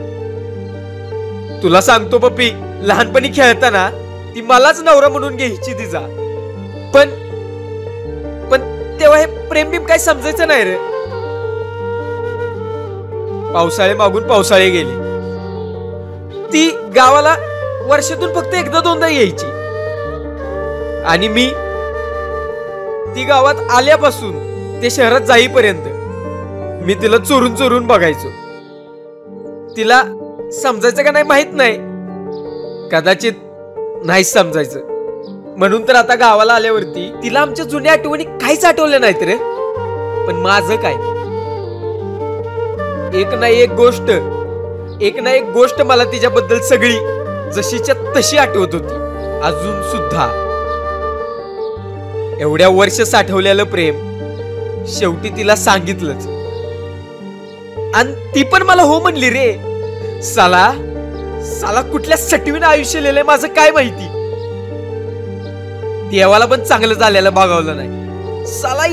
तुला सांगतो पप्पी, लहानपणी खेळताना ती मलाच नवरा म्हणून घ्यायची तिचा. पण तेव्हा हे प्रेम बिम काय समजायचं नाही रे. पावसाळे मागून पावसाळे गेली. ती गावाला वर्षातून फक्त एकदा दोनदा यायची आणि मी ती गावात आल्यापासून ते शहरात जाईपर्यंत मी तिला चोरून चोरून बघायचो. तिला समजायचं का नाही माहित नाही, कदाचित नाहीच समजायचं. म्हणून तर आता गावाला आल्यावरती तिला आमच्या जुन्या आठवणी काहीच आठवल्या नाहीत रे. पण माझं काय, एक ना एक गोष्ट मला तिच्याबद्दल सगळी जशीच्या तशी आठवत होती. अजून सुद्धा एवढ्या वर्ष साठवलेलं प्रेम शेवटी तिला सांगितलंच आणि ती पण मला हो म्हणली रे. साला कुठल्या सटवीनं आयुष्य लिहिलंय माझं काय माहिती. देवाला पण चांगलं झालेलं बघावलं नाही. साला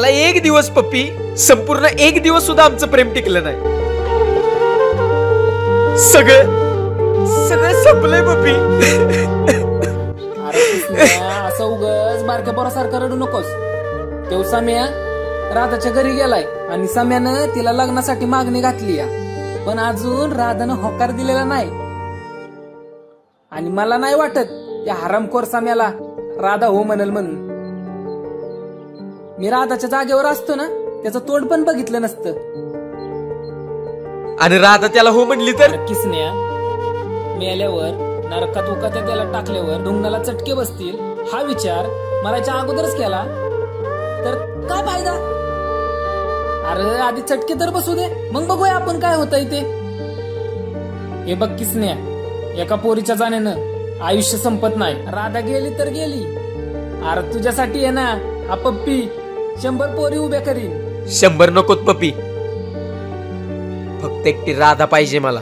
एक दिवस पप्पी, संपूर्ण एक दिवस सुद्धा आमचं प्रेम टिकलं नाही. सगळं संपलंय पप्पी. असं उगच बारक्या पोरासारखं रडू नकोस. तेव्हा सम्या राधाच्या घरी गेलाय आणि सम्यानं तिला लग्नासाठी मागणी घातली, पण अजून राधानं होकार दिलेला नाही. आणि मला नाही वाटत त्या हरामखोर सम्याला राधा हो म्हणल म्हणून. मी राधाच्या जागेवर असतो ना, त्याचं तोंड पण बघितलं नसतं. आणि राधा त्याला हो म्हणली तर किसन्या मेल्यावर नरकात उकात्या त्याला टाकल्यावर डोंगराला चटके बसतील हा विचार मरायच्या अगोदरच केला तर काय फायदा. अरे आधी चटके तर बसू दे, मग बघूया आपण काय होतंय ते. हे बघ किसन्या, एका पोरीच्या जाण्यानं आयुष्य संपत नाही. राधा गेली तर गेली. अरे तुझ्यासाठी आहे ना हा पप्पी 100 पोरी उभ्या करीन. 100 नकोत पप्पी, फक्त एकटी राधा पाहिजे मला,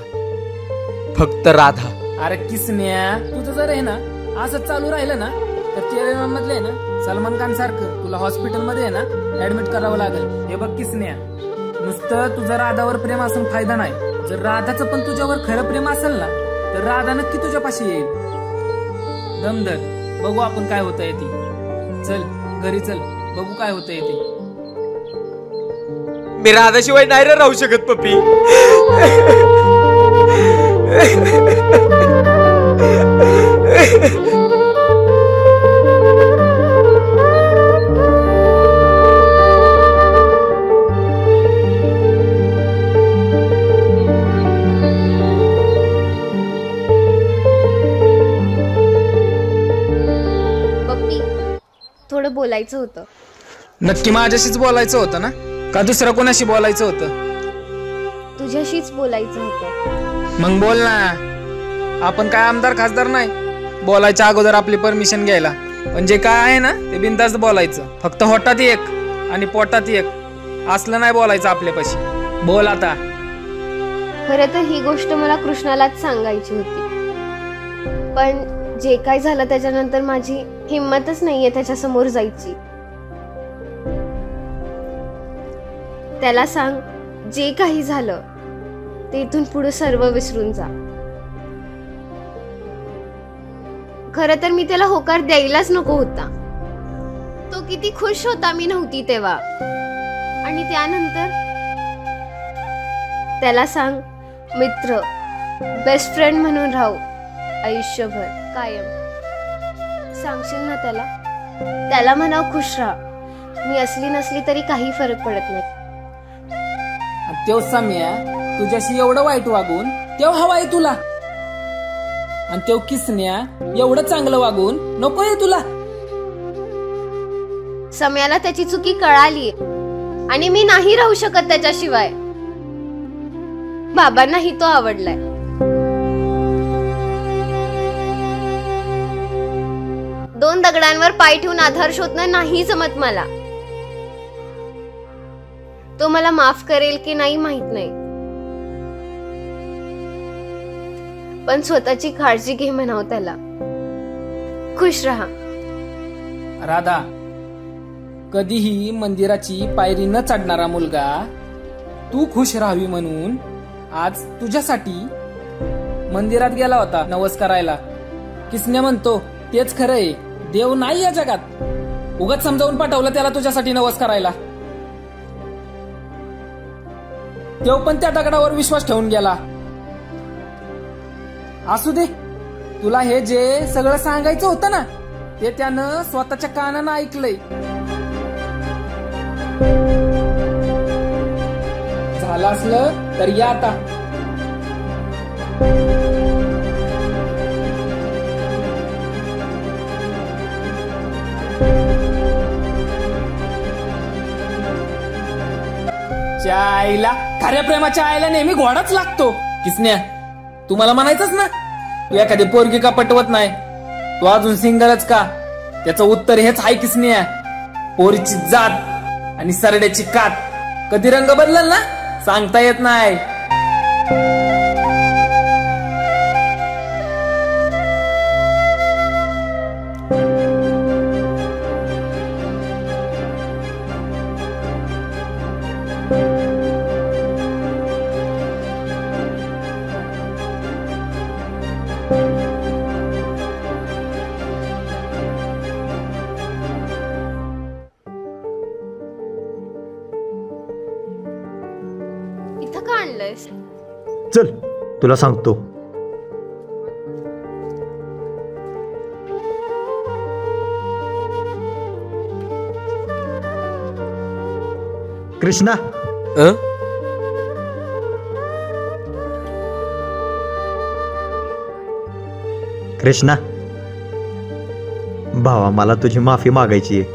फक्त राधा. अरे किसन्या, तुझं जर आहे ना असं चालू राहिलं ना तर चेहरा मधले आहे ना सलमान खान सारखं तुला हॉस्पिटलमध्ये आहे ना ऍडमिट करावं लागेल. हे बघ किसन्या, नुसतं तुझं राधावर प्रेम असून फायदा नाही. जर राधाचं पण तुझ्यावर खरं प्रेम असेल ना तर राधा नक्की तुझ्यापाशी येईल. दमदर, बघू आपण काय होतंय ती. चल घरी चल, बघू काय होतंय ते. मी राधाशिवाय नाही रे राहू शकत पप्पी. पप्पी, थोडं बोलायचं होतं. नक्की माझ्याशीच बोलायचं होतं ना, का दुसऱ्या कोणाशी बोलायचं होतं? तुझ्याशीच बोलायचं होतं. मग बोल ना. आपण काय आमदार खासदार नाही, बोलायच्या अगोदर आपली परमिशन घ्यायला. पण जे काय आहे ना ते बिनधास्त बोलायचं. फक्त होटात एक आणि पोटात एक असलं नाही बोलायचं आपल्यापाशी. बोल आता. खरं तर ही गोष्ट मला कृष्णालाच सांगायची होती, पण जे काय झालं त्याच्यानंतर माझी हिंमतच नाहीये त्याच्या समोर जायची. त्याला सांग, जे काही झालं ते इथून पुढे सर्व विसरून जा. खरं तर मी त्याला होकार द्यायलाच नको होता. तो किती खुश होता मी नव्हती तेव्हा. आणि त्यानंतर त्याला सांग, मित्र, बेस्ट फ्रेंड म्हणून राहू आयुष्यभर कायम. सांगशील ना त्याला म्हणाव खुश राहा. मी असली नसली तरी काही फरक पडत नाही. तेव सम्या तुझ्याशी एवढं वाईट वागून तेव हवाय तुला, आणि तेव किसन्या एवढं चांगलं वागून नकोय तुला. सम्याला त्याची चुकी कळाली आणि मी नाही राहू शकत त्याच्याशिवाय. बाबांनाही तो आवडलाय. जाऊन दगडांवर पाय ठेवून आधार शोधणं नाही जमत मला. तो मला माफ करेल की नाही माहित नाही, पण स्वतःची काळजी घे म्हणाव त्याला. खुश राहा. राधा, कधीही मंदिराची पायरी न चढणारा मुलगा तू खुश राहावी म्हणून आज तुझ्यासाठी मंदिरात गेला होता नवस करायला. किसने म्हणतो तेच खरंय, देव नाही या जगात. उगाच समजावून पाठवलं त्याला तुझ्यासाठी नवस करायला. देव पण त्या दगडावर विश्वास ठेवून गेला. असू दे, तुला हे जे सगळं सांगायचं होतं ना ते त्यानं स्वतःच्या कानानं ऐकलंय. झालं असलं तर या आता. आईला खऱ्या प्रेमाच्या आईला नेहमी घोडाच लागतो. किसन्या, तू मला म्हणायचंच ना तू एखादी पोरगी का पटवत नाही, तू अजून सिंगलच का? त्याचं उत्तर हेच आहे किसन्या. पोरीची जात आणि सरड्याची कात कधी रंग बदलल ना सांगता येत नाही. इथं का आणलंयस? चल तुला सांगतो. कृष्णा, कृष्णा भावा, मला तुझी माफी मागायची आहे.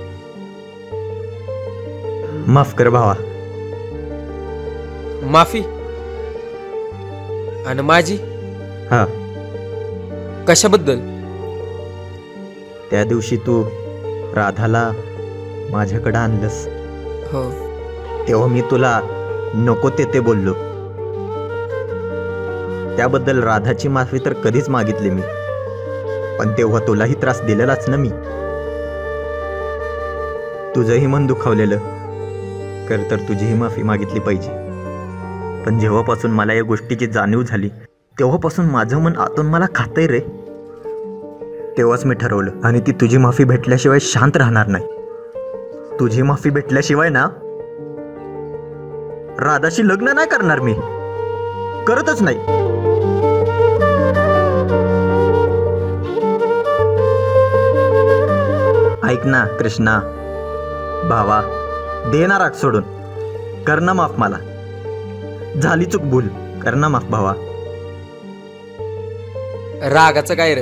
माफ कर भावा. माफी? आणि माझी? हा, कशाबद्दल? त्या दिवशी तू राधाला माझ्याकडे आणलंस, हो, तेव्हा मी तुला नको ते बोललो. त्याबद्दल राधाची माफी तर कधीच मागितली मी, पण तेव्हा तुलाही त्रास दिलेलाच ना मी. तुझंही मन दुखावलेलं, कर तर तुझीही माफी मागितली पाहिजे. पण जेव्हापासून मला या गोष्टीची जाणीव झाली तेव्हापासून माझं मन आतून मला खातंय रे. तेव्हाच मी ठरवलं, आणि ती तुझी माफी भेटल्याशिवाय शांत राहणार नाही. तुझी माफी भेटल्याशिवाय ना राधाशी लग्न नाही करणार मी, करतच नाही. ऐक ना कृष्णा भावा, दे ना राग सोडून, कर ना माफ. मला झाली चूक, भूल, कर ना माफ भावा. रागाचं काय रे?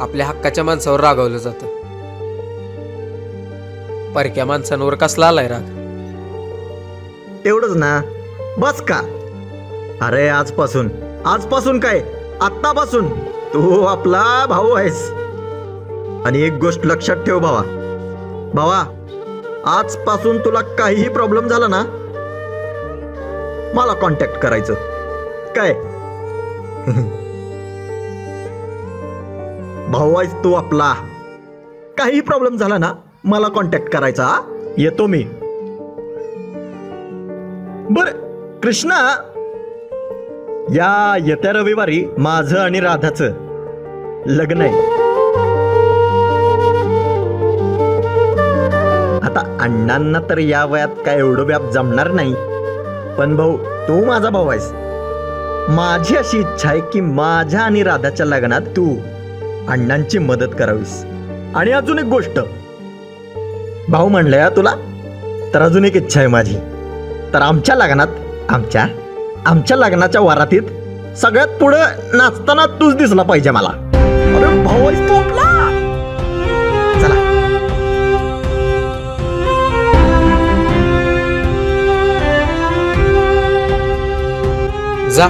आपल्या हक्काच्या माणसावर रागावलं जातं. परक्या माणसांवर कसला आलाय राग? तेवढंच ना, बस का? अरे आजपासून काय, आत्तापासून तू आपला भाऊ आहेस. आणि एक गोष्ट लक्षात ठेव भावा, आजपासून तुला काहीही प्रॉब्लेम झाला ना मला कॉन्टॅक्ट करायचं काय? भाऊ आहेस तू आपला. काही प्रॉब्लेम झाला ना मला कॉन्टॅक्ट करायचा. येतो मी. बर कृष्णा, या येत्या रविवारी माझं आणि राधाचं लग्न आहे. आता अण्णांना तर या वयात काय एवढं व्याप जमणार नाही, पण भाऊ तू माझा भाऊ आहेस. माझी अशी इच्छा आहे की माझ्या आणि राधाच्या लग्नात तू अण्णांची मदत करावीस. आणि अजून एक गोष्ट, भाऊ म्हणलंय तुला, तर अजून एक इच्छा आहे माझी. तर आमच्या लग्नात, आमच्या लग्नाच्या वरातीत सगळ्यात पुढं नाचताना तूच दिसला पाहिजे मला. अरे भाऊ आहेस तू आपला. चला जा,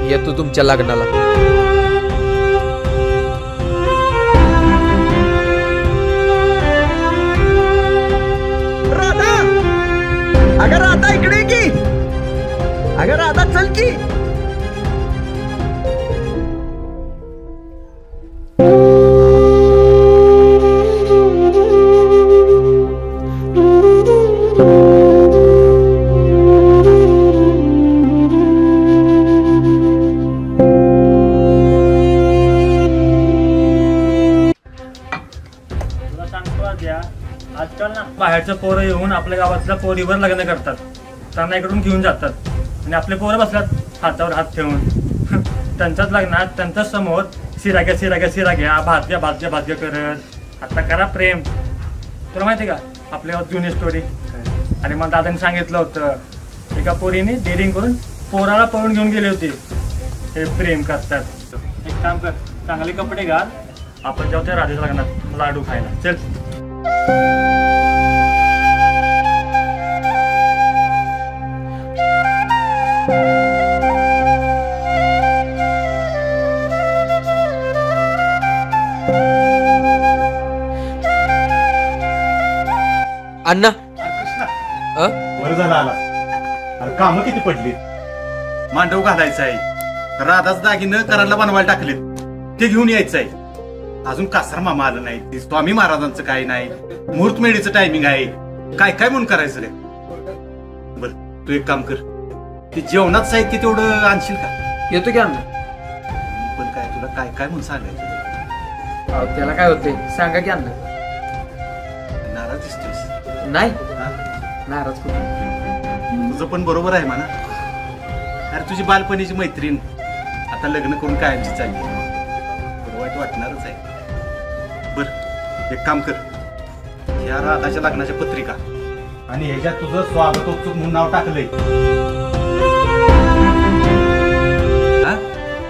येतो तुमच्या लग्नाला. अगं राधा इकडे की, अगं राधा चल की. आजकाल ना बाहेरचं पोरं येऊन आपल्या गावातल्या पोरीवर लग्न करतात, त्यांना इकडून घेऊन जातात आणि आपले पोरं बसतात हातावर हात ठेवून. त्यांच्याच लग्नात त्यांच्याच समोर सिराग्या सिराग्या सिराग्या भाजग्या भाजग्या भाजग्या करत. आता करा प्रेम. तुला माहिती का आपल्या जुनी स्टोरी? आणि मला दादाने सांगितलं होतं एका पोरीने डेअरिंग करून पोराला पळून घेऊन गेले होते. हे प्रेम करतात. एक काम कर, चांगले कपडे घाल, आपण जाऊ त्या राधेच्या लग्नात लाडू खायला. चल. अण्णा बरं झालं आला. अरे कामं किती पडली. मांडव घालायचं आहे, राधाच दागिनं करायला बनवायला टाकलेत, ते घेऊन यायचं आहे. अजून कासार मामा आलं नाही, स्वामी महाराजांचं काही नाही, मुहूर्तमेढीचं टायमिंग आहे, काय काय म्हणून करायचं रे. बर तू एक काम कर, ते जेवणात साहित्य तेवढं आणशील का? येतो की अण्णा. पण काय तुला काय काय म्हणून सांगायचं? त्याला काय होते सांगा की अण्णा. नाराज दिसतोस? नाही नाराज तुझं पण बरोबर आहे म्हणा. अरे तुझी बालपणीची मैत्रीण आता लग्न करून कायमची चालली, थोडं वाईट वाटणारच आहे. बर एक काम कर, या राधाच्या लग्नाच्या पत्रिका आणि ह्याच्यात तुझं स्वागतोत्सुक म्हणून नाव टाकलंय.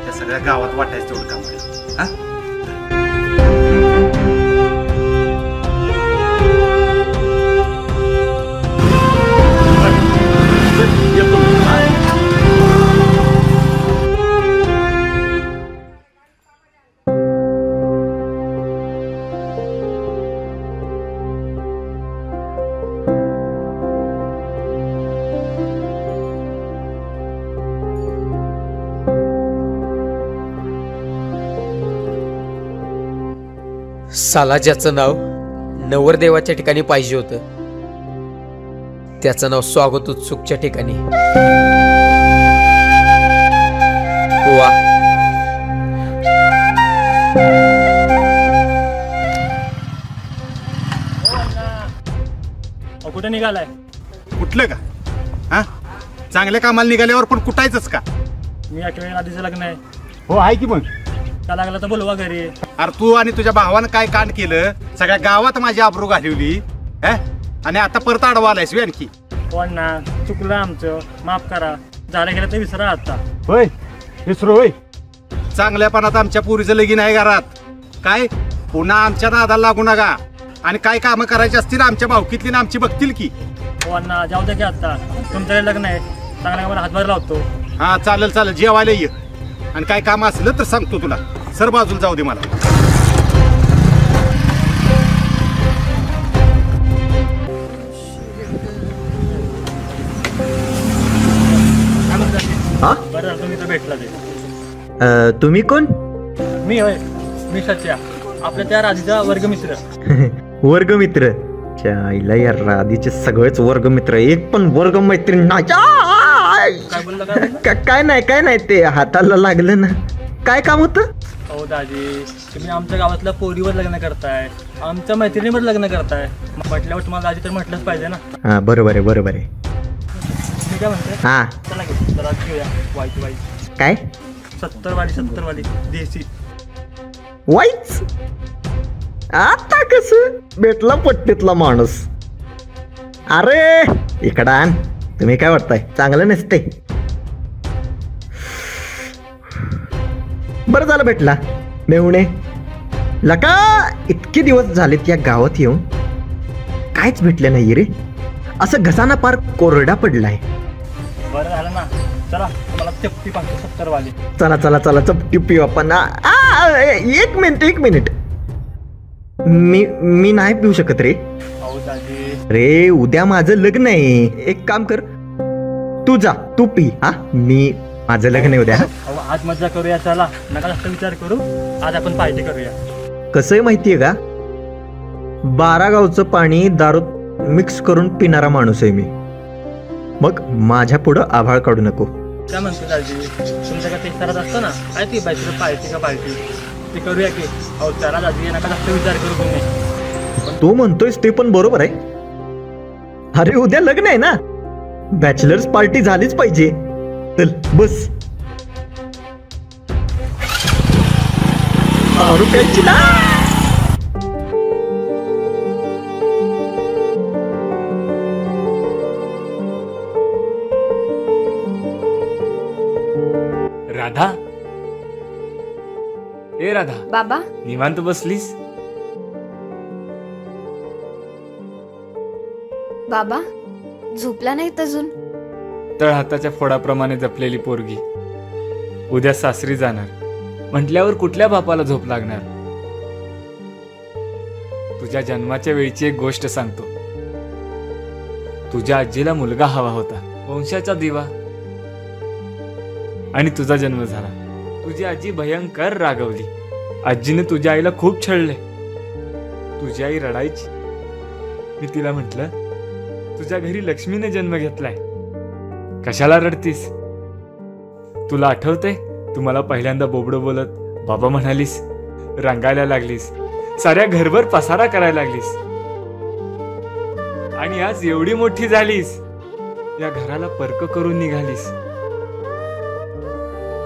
त्या सगळ्या गावात वाटायचं तेवढं काम कर. हा साला ज्याचं नाव नवरदेवाच्या ठिकाणी पाहिजे होतं त्याचं नाव स्वागत उत्सुकच्या ठिकाणी. वा कुठे निघालाय? कुठलं का? हा चांगल्या कामाला निघाल्यावर पण कुठायचंच का? मी अखेर आधीचं लग्न आहे. हो आहे की मग. का लागला तर बोलवा घरी. अरे तू आणि तुझ्या भावानं काय कांड केलं, सगळ्या गावात माझी आबरू घालवली आणि आता परत आडवा आलायस आणखी. पण ना चुकलं आमचं, माफ करा. झालं गेलं तर विसरा आता. होय विसरू होय. चांगल्यापणात आमच्या पुरीचं लगीन आहे घरात, काय पुन्हा आमच्या नादाला लागू नका. आणि काय कामं करायची असतील आमच्या भावकीतली ना आमची बघतील की. हो ना जाऊ दे की आता तुमच्याकडे लग्न आहे, चांगल्या मला हातभार लावतो. हा चालेल चालेल, जेवायला ये. आणि काय काम असलं तर सांगतो तुला. सर बाजूला जाऊ दे मला. बरं तुम्ही तर भेटला ते. तुम्ही कोण? मी होय, मी सच्या, आपल्या त्या राधीचा वर्गमित्र. वर्गमित्र? आईला या राधीचे सगळेच वर्गमित्र, एक पण वर्ग मैत्रीण नाही. काय बोलला? काय नाही ते हाताला लागलं ना. काय काम होतं? हो दाजी, तुम्ही आमच्या गावातल्या पोरीवर लग्न करताय, आमच्या मैत्रिणीवर लग्न करताय, म्हटल्यावर तुम्हाला दाजी तर म्हटलंच पाहिजे ना. हा बरोबर आहे. मी काय म्हणते, हा चला जरा घेऊया वाईट वाईट. काय? 70 वाली देशी वाईच. आता कस भेटला पट्टीतला माणूस. अरे इकडं आण. तुम्ही काय वाटताय चांगलं नसते? बरं झालं भेटला मेहुणे. लका इतके दिवस झालेत या गावात येऊन काहीच भेटलं नाही रे. असं घसाना पार कोरडा पडलाय. बरं झालं ना. चला तुम्हाला चपटी पाहतो 70 वाली. चला चपटी पिऊ आपण. एक मिनिट मी नाही पिऊ शकत रे. अहो दाजी रे उद्या माझं लग्न आहे. एक काम कर, तू जा, तू पी. हा, मी माझं लग्न आहे उद्या. अहो आज मजा करूया, चला नका जास्त विचार करू, आज आपण पार्टी करूया. कसं आहे माहितीये का, 12 गावचं पाणी दारूत मिक्स करून पिणारा माणूस आहे मी. मग माझ्या पुढं आभाळ काढू नको. काय म्हणतो दाजी, तुमच्याकडे ते करत असतं ना, काय ती बायचं पार्टी का पार्टी ते करूया की. अहो चला दाजी, नका जास्त विचार करू तुम्ही. तू म्हणतोयस ते पण बरोबर आहे. अरे उद्या लग्न आहे ना, बॅचलर्स पार्टी झालीच पाहिजे. चल बस. दारू प्यायची ना. राधा, ए राधा, बाबा निवांत बसलीस? बाबा झोपला नाहीत अजून? तळहाताच्या फोडाप्रमाणे जपलेली पोरगी उद्या सासरी जाणार म्हटल्यावर कुठल्या बापाला झोप लागणार? तुझ्या जन्माच्या वेळीची एक गोष्ट सांगतो. तुझ्या आजीला मुलगा हवा होता, वंशाचा दिवा, आणि तुझा जन्म झाला. तुझी आजी भयंकर रागवली. आजीने तुझ्या आईला खूप छळले. तुझी आई रडायची. मी तिला म्हटलं, तुझ्या घरी लक्ष्मीने जन्म घेतलाय, कशाला रडतीस? तुला आठवतंय तू मला पहिल्यांदा बोबडं बोलत बाबा म्हणालीस, रंगायला लागलीस, साऱ्या घरभर पसारा करायला लागलीस, आणि आज एवढी मोठी झालीस, या घराला परक करून निघालीस.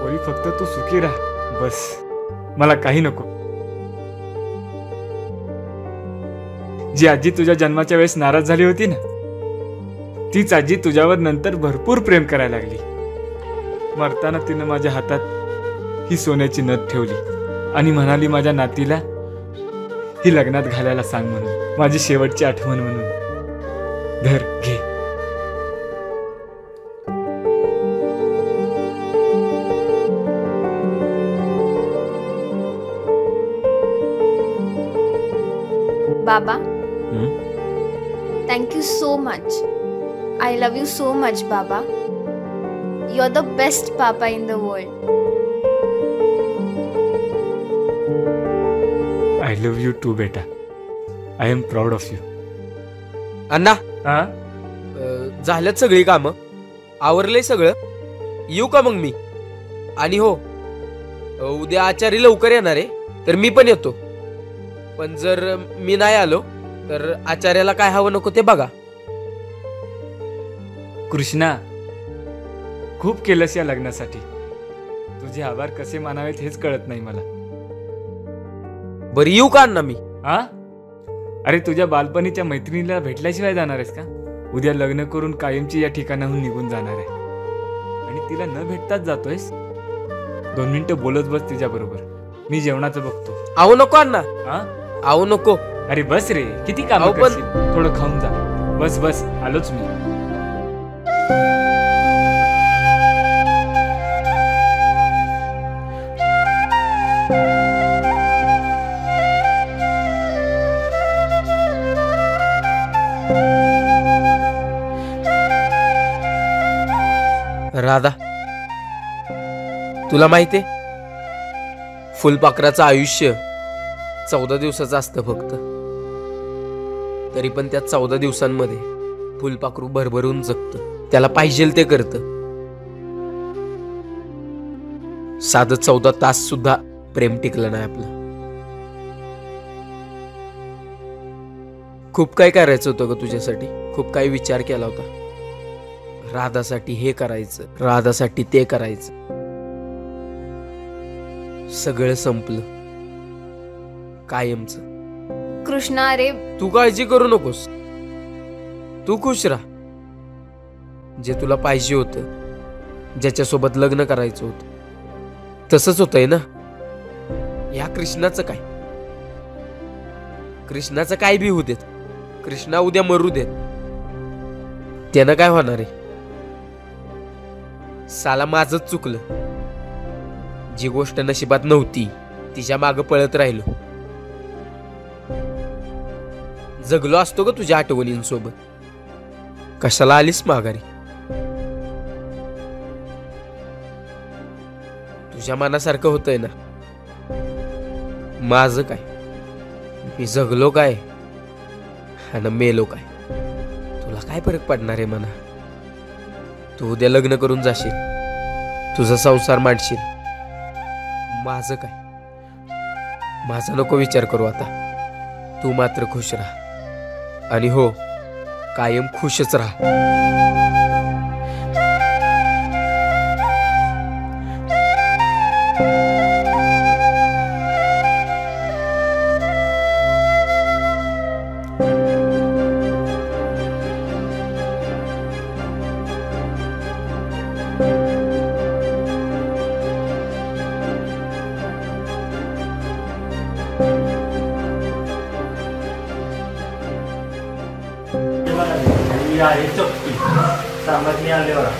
पोरी फक्त तू सुखी राह बस, मला काही नको. जी आजी तुझ्या जन्माच्या वेळेस नाराज झाली होती ना, तीच आजी तुझ्यावर नंतर भरपूर प्रेम करायला लागली. मरताना तिनं माझ्या हातात ही सोन्याची नथ ठेवली आणि म्हणाली, माझ्या नातीला ही लग्नात घालायला सांग म्हणून, माझी शेवटची आठवण म्हणून. धर घे. बाबा thank you so much. I love you so much, Baba. You're the best Papa in the world. I love you too, बेटा. I am proud of you. अण्णा, हा, झाल्यात सगळी कामं, आवरलंय सगळं, येऊ का मग मी? आणि हो, उद्या आचारी लवकर येणार आहे, तर मी पण येतो. पण जर मी नाही आलो तर आचार्याला काय हवं नको ते बघा. कृष्णा, खूप केलंस या लग्नासाठी. तुझे आभार कसे मानावेत हेच कळत नाही मला. बरं येऊ का अण्णा मी? हा, अरे तुझ्या बालपणीच्या मैत्रिणीला भेटल्याशिवाय जाणार आहेस का? उद्या लग्न करून कायमची या ठिकाणाहून निघून जाणार आहे आणि तिला न भेटताच जातोयस. 2 मिनिटं बोलत बस तिच्या बरोबर, मी जेवणाचं बघतो. आहो नको अण्णा. हा, आहो नको. अरे बस रे, किती काम अहो, पण- करशील, थोडं खाऊन जा. बस बस, आलोच मी. राधा, तुला माहितीये फुलपाखराचं आयुष्य 14 दिवसाचं असतं फक्त. तरी पण त्या 14 दिवसांमध्ये फुलपाखरू भरभरून जगतं, त्याला पाहिजेल ते करतं. साधं 14 तास सुद्धा प्रेम टिकलं नाही आपलं. खूप काय करायचं होतं ग तुझ्यासाठी, खूप काही विचार केला होता. राधासाठी हे करायचं, राधासाठी ते करायचं. सगळं संपलं कायमचं. कृष्णा अरे तू काळजी करू नकोस, तू खुश राहा. जे तुला पाहिजे होतं, ज्याच्यासोबत लग्न करायचं होतं, तसंच होतंय ना. या कृष्णाचं काय, कृष्णाचं काय बी होऊ देत, कृष्णा उद्या मरू देत, त्यानं काय होणार आहे? साला माझंच चुकलं. जी गोष्ट नशिबात नव्हती तिच्या मागं पळत राहिलो. जगलो असतो ग तुझ्या आठवणींसोबत. कशाला आलीस माघारी? तुझ्या मनासारखं होतंय ना. माझं काय, मी जगलो काय आणि मेलो काय, तुला काय फरक पडणार आहे म्हणा. तू उद्या लग्न करून जाशील, तुझा संसार मांडशील. माझं काय, माझा नको विचार करू आता. तू मात्र खुश राहा आणि हो, कायम खुशच राहा. आहे चक्की सामग्री आले बघा.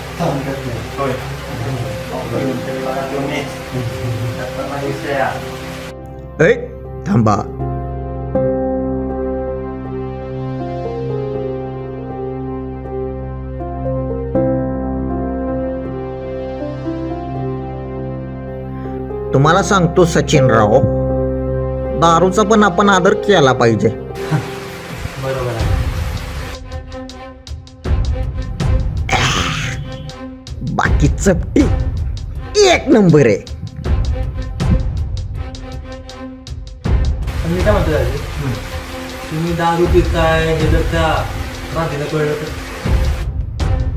होय थांबा. तुम्हाला सांगतो सचिनराव, दारूचा पण आपण आदर केला पाहिजे. बरोबर आहे. बाकी चपटी एक नंबर आहे. मी काय म्हणतो दादा, तुम्ही दारू पिताय हे जर त्या राधेला कळलं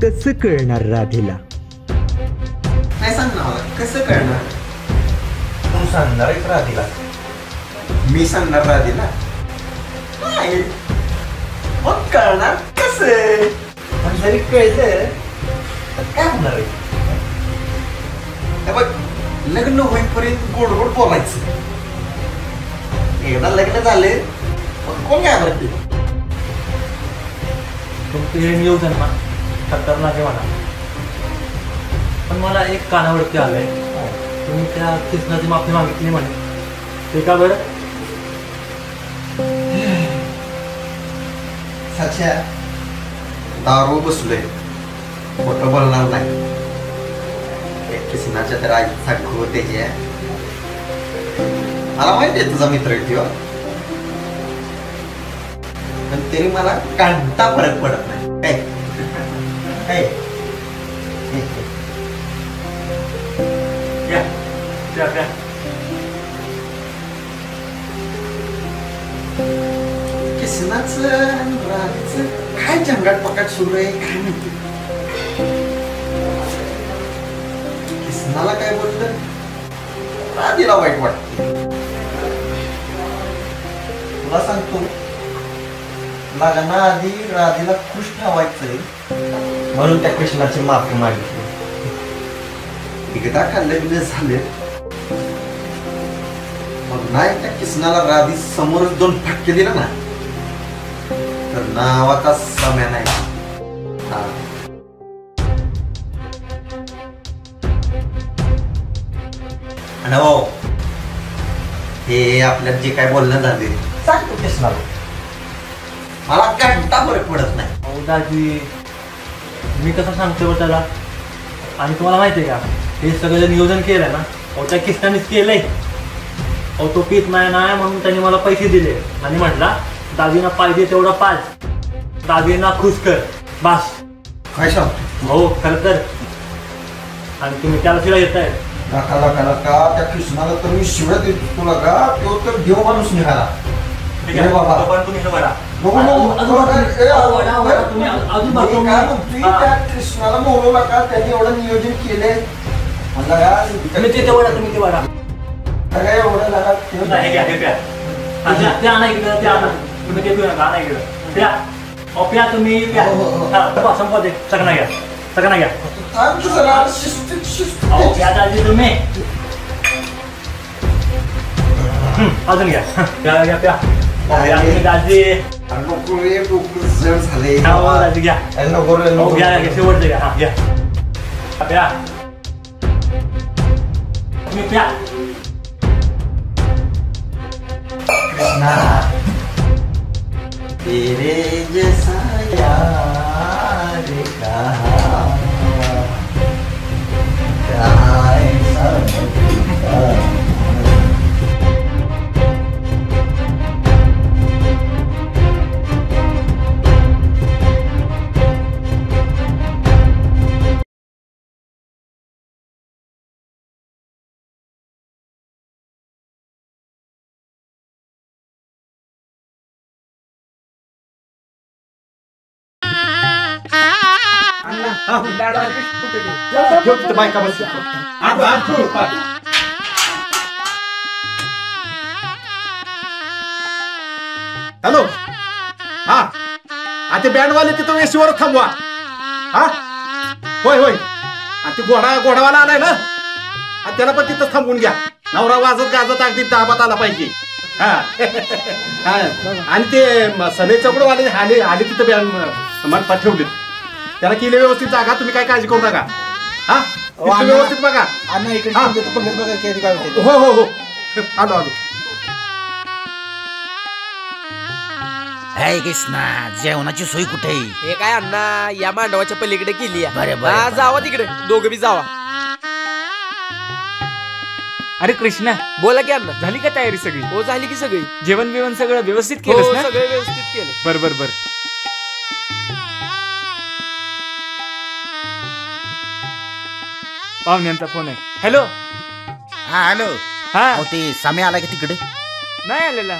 तर कसं कळणार राधेला? काय सांगणार, कसं कळणार? तू सांगणार आहे राधेला, मी सांगणार राधेला. नाही मग कळणार कसं? पण जरी कळलं तर काय होणार आहे? बघ, लग्न होईपर्यंत गोड गोड बोलायचं. एकदा लग्न झाले मग कोण काय म्हणते? तुमचं हे नियोजन ना खतरनाक आहे म्हणा. पण मला एक कानावरती आलंय, तुम्ही त्या कृष्णाची माफी मागितली म्हणे, ते का बरं? साच्या दारू बसलोय, खोटं बोलणार नाही. कृष्णाच्या तर आईचा घो त्याच्या, मला माहिती आहे तुझा मित्र किंवा, पण तरी मला कांटा फरक पडत नाही. काय कृष्णाचं आणि राधेचं काय झंगाट पकाट सुरू आहे काय माहिती. कृष्णाला काय बोललं, राधेला वाईट वाटत. तुला सांगतो, लग्नाआधी राधेला खुश ठेवायचंय म्हणून त्या कृष्णाची माफी मागितली. एकदा का लग्न झाले मग नाही त्या कृष्णाला राधी समोरच दोन फटके दिला ना तर नावाचा समय नाही. आणि हो, हे आपल्यात जे काय बोलणं झाले सांगतो कृष्णाला, मला घंटा फरक पडत नाही. अहो दाजी, मी कसं सांगतो बरं त्याला? आणि तुम्हाला माहिती आहे का, हे सगळं जे नियोजन केलंय ना, अहो त्या कृष्णानेच केलंय. अहो तो पीत नाही म्हणून त्याने मला पैसे दिले आणि म्हटला दाजीना पाहिजे तेवढा पाच, दाजीना खुश कर बास. काय सांगतो? हो खरं तर. आणि तुम्ही त्याला शिवाय येताय का त्या कृष्णाला तर मी शिवाय देतो तुला का, तो तर देव माणूस निघाला. कृष्णाला बोलवला का, त्यांनी एवढं नियोजन केलंय म्हणलं तुम्ही ते वडा, तुम्ही ते वडा काय एवढं लागा तुम्ही ते पिऊ नका, नाही गेलं प्या. प्या तुम्ही प्या, संपवते. सगळं घ्या, सगळं घ्या. प्या दाजी तुम्ही, अजून घ्या. प्या घ्या प्या दाजी. नको रे, डोकं जड झाले. दाजी घ्या, नको रे, नको घ्या घ्या, शेवटचं घ्या. हा घ्या प्या, तुम्ही प्या. कृष्णा तेरे जैसा यार कहाँ ऐसा मिलता। बायका बस हॅलो हा ते बँडवाले तिथं वेशीवर थांबवा. हा होय होय ते घोडावाला आलाय ना त्याला पण तिथं थांबवून घ्या. नवरा वाजत गाजत अगदी दाबात आला पाहिजे. हा आणि ते सने चौकडवाले आले तिथं बँड मंडपात ठेवले. त्याला केले व्यवस्थित जागा. तुम्ही काय काळजी करू नका. हा व्यवस्थित बघा. हो हो हो आलो. कृष्णा जेवणाची सोय कुठे? हे काय अण्णा या मांडवाच्या पलीकडे केली आहे. बरं जावा तिकडे दोघं बी जावा. अरे कृष्णा बोला की अण्णा. झाली का तयारी सगळी? हो झाली की सगळी. जेवण बिवण सगळं व्यवस्थित हो केलं ना? सगळे व्यवस्थित केले. बर पाहुण्यांचा फोन आहे. हॅलो. हा हॅलो. हा ते सामे आला का तिकडे? नाही आलेला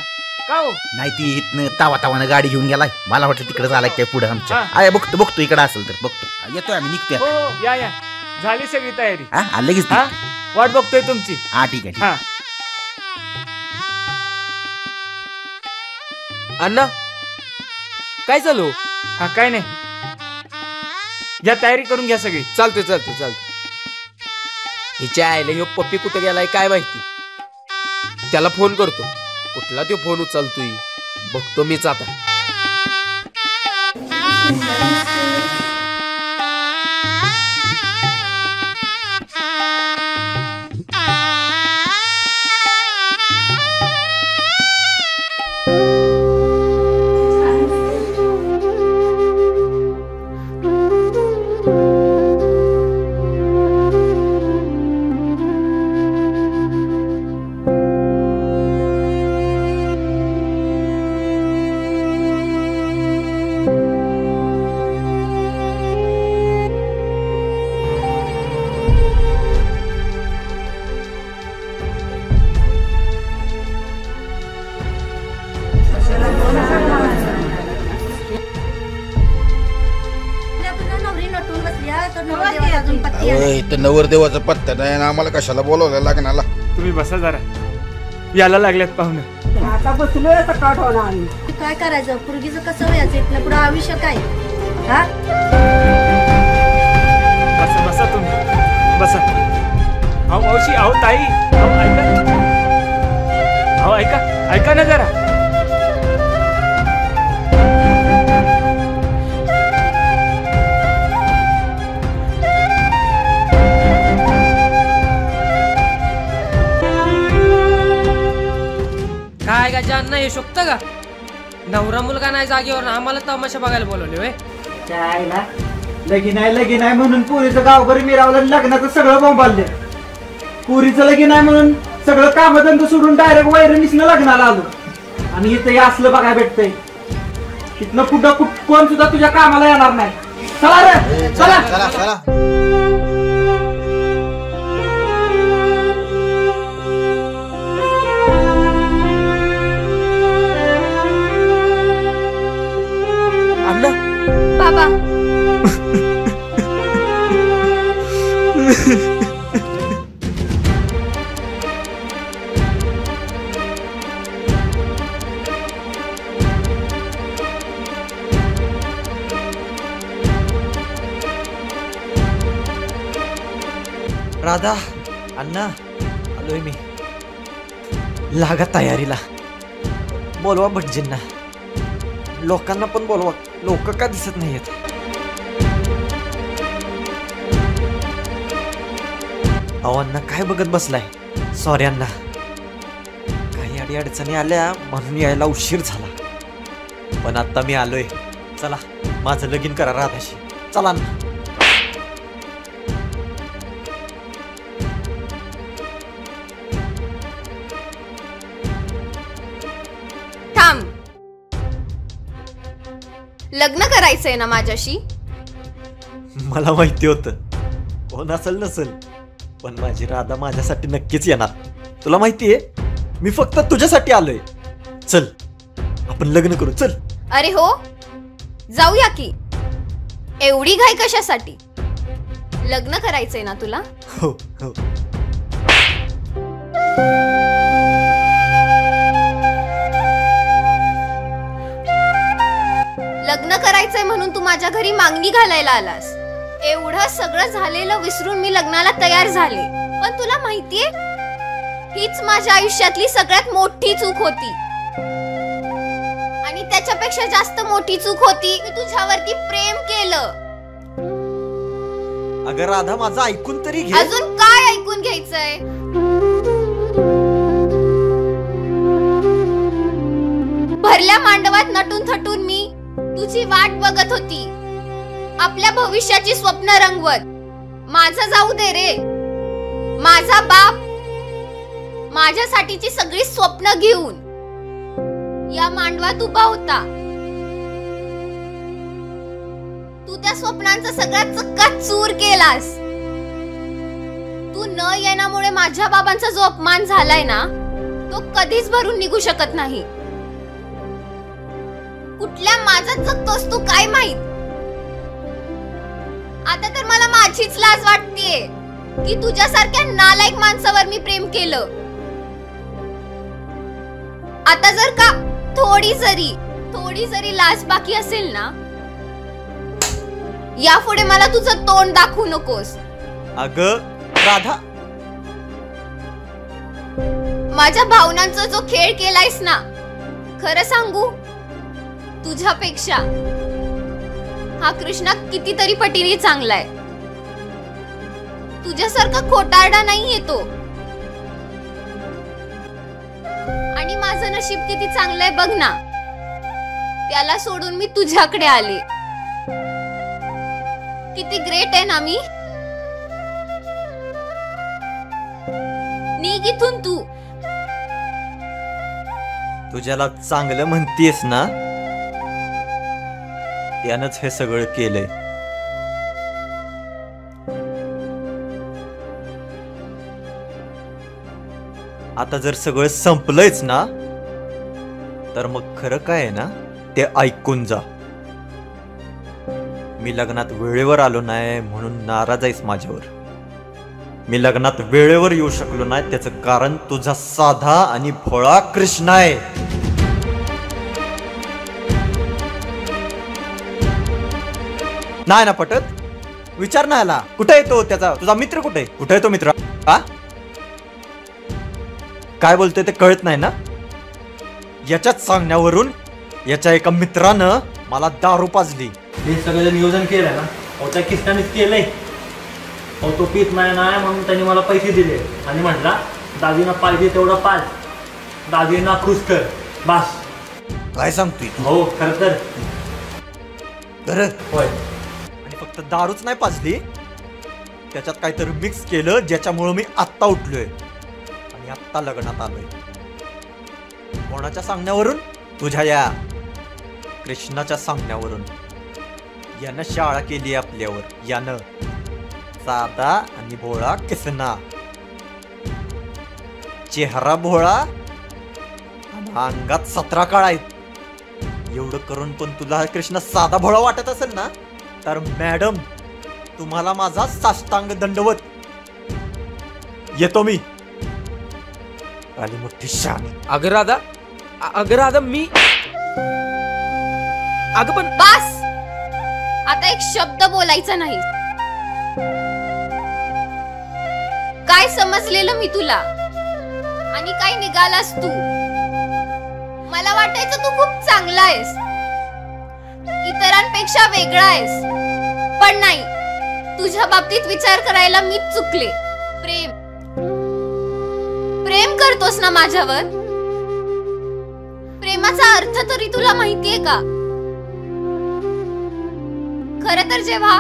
का हो? नाही ती इथनं तावानं गाडी घेऊन गेलाय. मला वाटतं तिकडे झाला काय पुढे आमच्या. अरे बघतो इकडे असेल तर बघतो. येतोय आम्ही निघतोय. हो या झाली सगळी तयारी. हा लगेच. वाट बघतोय तुमची. हा ठीक आहे. हा अण्णा काय चालू? हा काय नाही. या तयारी करून घ्या सगळी. चालते. हिच्या आईला ह्यो पप्पी कुठे गेलाय काय माहिती. त्याला फोन करतो. कुठला तो फोन उचलतोय बघतो मीच आता. इथं नवरदेवाचा पत्ता नाही ना. आम्हाला कशाला बोलवलं लग्नाला? तुम्ही बसा जरा. याला लागल्यात पाहुणे. आता बसलोय काठ होणार. काय करायचं? पुरगीचं कसं व्हायचं? इथलं पुढं आयुष्य काय? हा बसा तुम्ही बसा. अहो मावशी अहो ताई ऐका ना जरा. काय का ज्यांना हे शोभतं का? नवरा मुलगा नाही जागेवर आम्हाला तमाशा बघायला बोलवले होय. काय ना लगीन आहे म्हणून पुरीचं गावभर मिरावलं. लग्नाचं सगळं बोंबालले. पुरीचं लगीन आहे म्हणून सगळं कामधंदा सोडून डायरेक्ट वैरणीसनं लग्नाला आलो. आणि इथं हे असलं बघायला भेटतंय. इथनं कुठं कोण सुद्धा तुझ्या कामाला येणार नाही. चला रे चला. बाबा राधा अण्णा आलोय मी. लागा तयारीला. बोलवा भटजींना. लोकांना पण बोलवा. लोक का दिसत नाहीयेत? अहो अण्णा काय बघत बसलाय? सॉरी अण्णा. काही अडी अडचणी आल्या म्हणून यायला उशीर झाला. पण आता मी आलोय. चला माझं लगीन करा राधाशी. चला ना. थांब. लग्न करायचंय ना माझ्याशी? मला माहिती होतं कोण असेल नसेल, पण माझी राधा माझ्यासाठी नक्कीच येणार. तुला माहितीये मी फक्त तुझ्यासाठी आलोय. चल आपण लग्न करू. चल. अरे हो, जाऊया की. एवढी घाई कशासाठी? लग्न करायचंय ना तुला? हो हो. लग्न करायचंय म्हणून तू माझ्या घरी मागणी घालायला आलास. एवढं सगळं झालेलं विसरून मी लग्नाला तयार झाले. पण तुला माहितीये हीच माझ्या आयुष्यातली सगळ्यात मोठी चूक होती. आणि त्याच्यापेक्षा जास्त मोठी चूक होती मी तुझ्यावरती प्रेम केलं. अगं राधा माझं ऐकून तरी घे. अजून काय ऐकून घ्यायचंय? भरल्या मांडवात नटून थटून मी तुझी वाट बघत होती, आपल्या भविष्याची स्वप्न रंगवत. माझं जाऊ दे रे, माझा बाप माझ्यासाठीची सगळी स्वप्न घेऊन या मांडवात उभा होता. तू त्या स्वप्नांचा सगळा चक्काचूर केलास. तू न येण्यामुळे माझ्या बाबांचा जो अपमान झालाय ना, तो कधीच भरून निघू शकत नाही. कुठल्या माझ्यात जगतोस तू काय माहित? आता तर मला माझीच लाज वाटतेय की तुझ्यासारख्या नालायक माणसावर मी प्रेम केलं. आता जर का थोडी जरी लाज बाकी असेल ना, यापुढे मला तुझं तोंड दाखवू नकोस. अगं राधा, माझ्या भावनांचा जो खेळ केलायस ना, खरं सांगू तुझ्यापेक्षा हा कृष्णा कितीतरी पटीने चांगलाय. तुझ्यासारखा खोटारडा नाहीये तो. आणि माझं नशीब किती चांगलंय बघ ना, त्याला सोडून मी तुझ्याकडे आले. किती ग्रेट आहे ना मी. निघ इथून तू. तुझ्याला चांगलं म्हणतीयस ना, त्यानंच हे सगळं केलंय. आता जर सगळं संपलंयच ना, तर मग खरं काय आहे ना ते ऐकून जा. मी लग्नात वेळेवर आलो नाही म्हणून नाराज आहेस माझ्यावर. मी लग्नात वेळेवर येऊ शकलो नाही त्याचं कारण तुझा साधा आणि भोळा कृष्णा आहे. नाही ना पटत? विचार ना आला. कुठे येतो त्याचा तुझा मित्र? कुठे आहे तो मित्र? हा काय बोलतोय ते कळत नाही ना? याच्याच सांगण्यावरून याच्या एका मित्रानं मला दारू पाजली. हे सगळं नियोजन केलंय ना, त्या किस्तानीच केलंय. तो पीत नाही म्हणून त्यांनी मला पैसे दिले आणि म्हटला दादीना पाहिजे तेवढं पाज, दादीना खुश कर, बस. काय सांगतोय? हो खरं तर. होय. आणि फक्त दारूच नाही पाजली, त्याच्यात काहीतरी मिक्स केलं ज्याच्यामुळे मी आत्ता उठलोय आणि आत्ता लग्नात आलोय. कोणाच्या सांगण्यावरून? तुझ्या या कृष्णाच्या सांगण्यावरून. यानं शाळा केली आपल्यावर. यानं साधा आणि भोळा कृष्णा. चेहरा भोळा, अंगात 17 काळ आहेत. एवढं करून पण तुला कृष्ण साधा भोळा वाटत असेल ना, तर मॅडम तुम्हाला माझा साष्टांग दंडवत. येतो मी. आली मोठी शान. अगं राधा मी अगं पण बस. आता एक शब्द बोलायचा नाही. काय समजलेलं मी तुला आणि काय निघालास तू? मला वाटायचं तू खूप चांगला आहेस, इतरांपेक्षा वेगळा आहेस. पण नाही, तुझ्या बाबतीत विचार करायला मीच चुकले. प्रेम करतोस ना माझ्यावर? प्रेमाचा अर्थ तरी तुला माहितीये का? खरं तर जेव्हा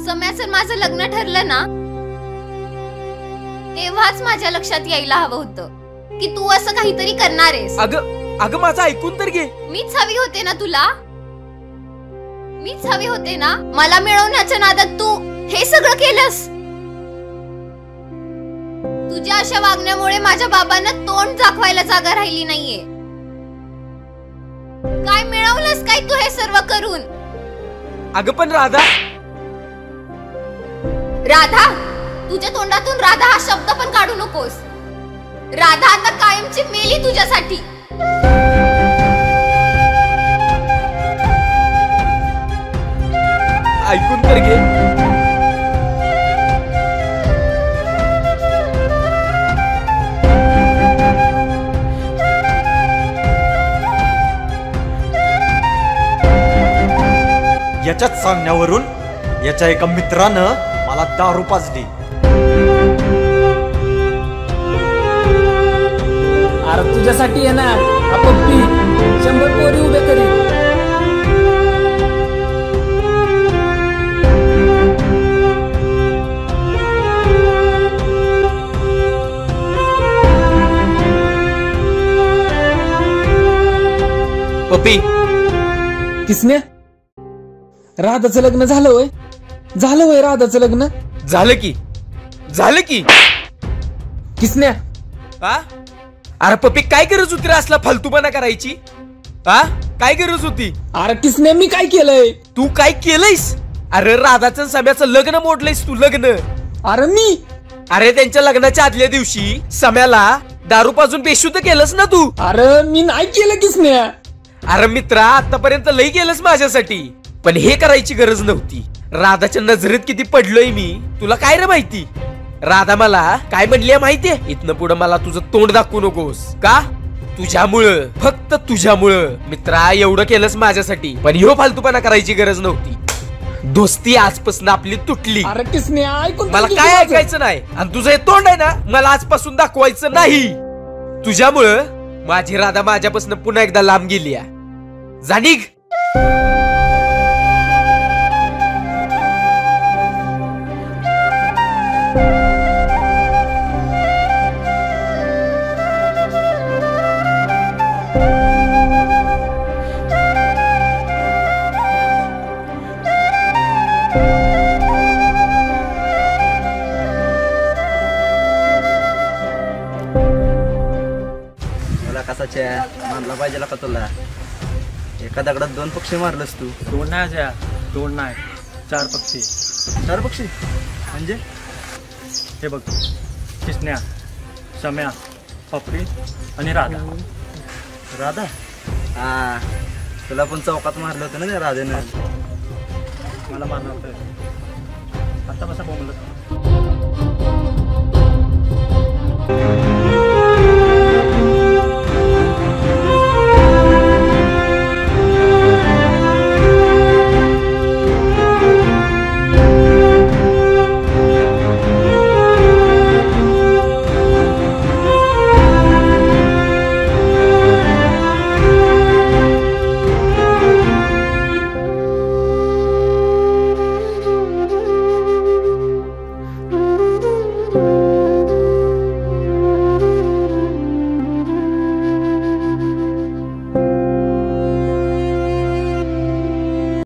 सम्याचं माझं लग्न ठरलं ना, तेव्हाच माझ्या लक्षात यायला हवं होतं की तू असं काहीतरी करणार आहेस. अगं माझं ऐकून तर घे. मीच हवी होते ना तुला, मीच हवी होते ना. मला मिळवण्याच्या नादात तू हे सगळं केलंस. तुझ्या अशा वागण्यामुळे माझ्या बाबांना तोंड दाखवायला जागा राहिली नाहीये. काय मिळवलंस काय तू हे सर्व करून? अगं पण राधा तुझ्या तोंडातून राधा हा शब्द पण काढू नकोस. राधा आता कायमची मेली तुझ्यासाठी. ऐकून तर घे. याच्याच सांगण्यावरून याच्या एका मित्रानं मला दारू पाजली. अरे तुझ्यासाठी येणार आपण 100 पोरी उभे करी. पप्पी किसने राधाचं लग्न झालं वय? झालं वय राधाचं लग्न? झालं की किसने अरे पप्पी काय गरज होती रे असला फालतूपणा करायची? काय गरज होती? अरे किसने मी काय केलंय? तू काय केलंयस? अरे राधाचं सम्याचं लग्न मोडलंयस तू. लग्न अरे मी त्यांच्या लग्नाच्या आदल्या दिवशी सम्याला दारू पाजून बेशुद्ध केलंस ना तू. अरे मी नाही केलं किसने. अरे मित्रा आतापर्यंत लई केलंस माझ्यासाठी, पण हे करायची गरज नव्हती. राधाच्या नजरेत किती पडलोय मी तुला काय रे माहिती? राधा मला काय म्हणली माहितीये? इथनं पुढे मला तुझं तोंड दाखवू नकोस. का? तुझ्यामुळं, फक्त तुझ्यामुळं. मित्रा एवढं केलंस माझ्यासाठी, पण ह्यो फालतूपणा करायची गरज नव्हती. दोस्ती आजपासून आपली तुटली. अरे किसने ऐकून मला काय ऐकायचं नाही. आणि तुझं हे तोंड आहे ना मला आजपासून दाखवायचं नाही. तुझ्यामुळं माझी राधा माझ्यापासून पुन्हा एकदा लांब गेली. जाणीग मारला पाहिजे का तुला? एका दगडात 2 पक्षी मारलंस तू. 2 नाही, 2 नाही 4 पक्षी. 4 पक्षी म्हणजे? हे बघ, किसन्या, सम्या, पपरी आणि राधा. राधा तुला पण चौकात मारलं होतं ना त्या राधेनं. मला मारलं होतं. आता बसा बोलत